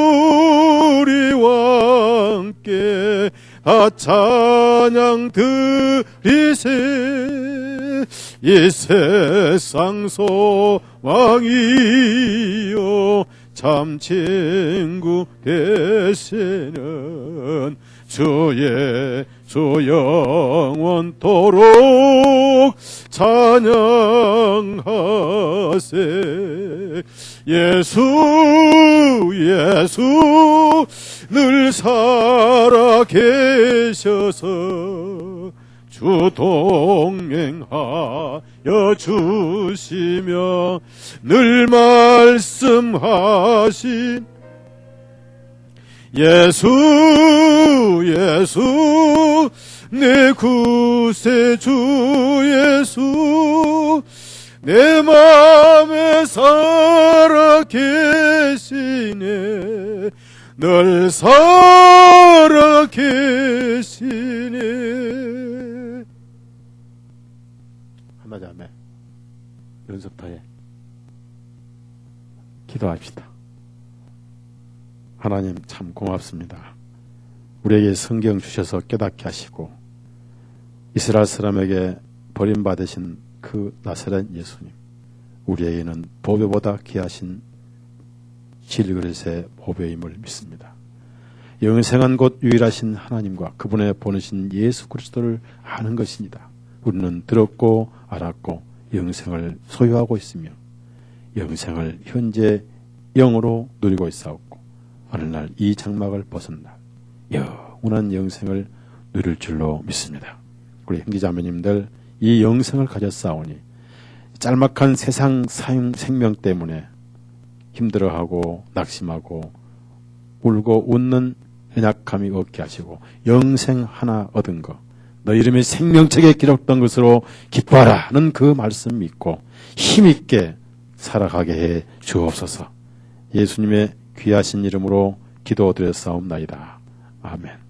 우리와 함께 다 찬양 드리세. 이 세상 소망이요 참 친구 되시는 주의 주 영원토록 찬양하세. 예수 늘 살아 계셔서 주 동행하여 주시며 늘 말씀하신 예수 내 구세주 예수 내 맘에 살아 계시네 늘 살아 계시네. 하나자매 연습터에 기도합시다. 하나님 참 고맙습니다. 우리에게 성경 주셔서 깨닫게 하시고 이스라엘 사람에게 버림받으신 그 나사렛 예수님, 우리에게는 보배보다 귀하신 질그릇의 보배임을 믿습니다. 영생한 곳 유일하신 하나님과 그분의 보내신 예수 그리스도를 아는 것입니다. 우리는 들었고 알았고 영생을 소유하고 있으며 영생을 현재 영으로 누리고 있사옵고 어느 날 이 장막을 벗은 날 영원한 영생을 누릴 줄로 믿습니다. 우리 형제자매님들 이 영생을 가졌사오니 짤막한 세상 생명 때문에 힘들어하고 낙심하고 울고 웃는 연약함이 없게 하시고 영생 하나 얻은 것 너 이름이 생명책에 기록된 것으로 기뻐하라는 그 말씀 믿고 힘있게 살아가게 해 주옵소서. 예수님의 귀하신 이름으로 기도드렸사옵나이다. 아멘.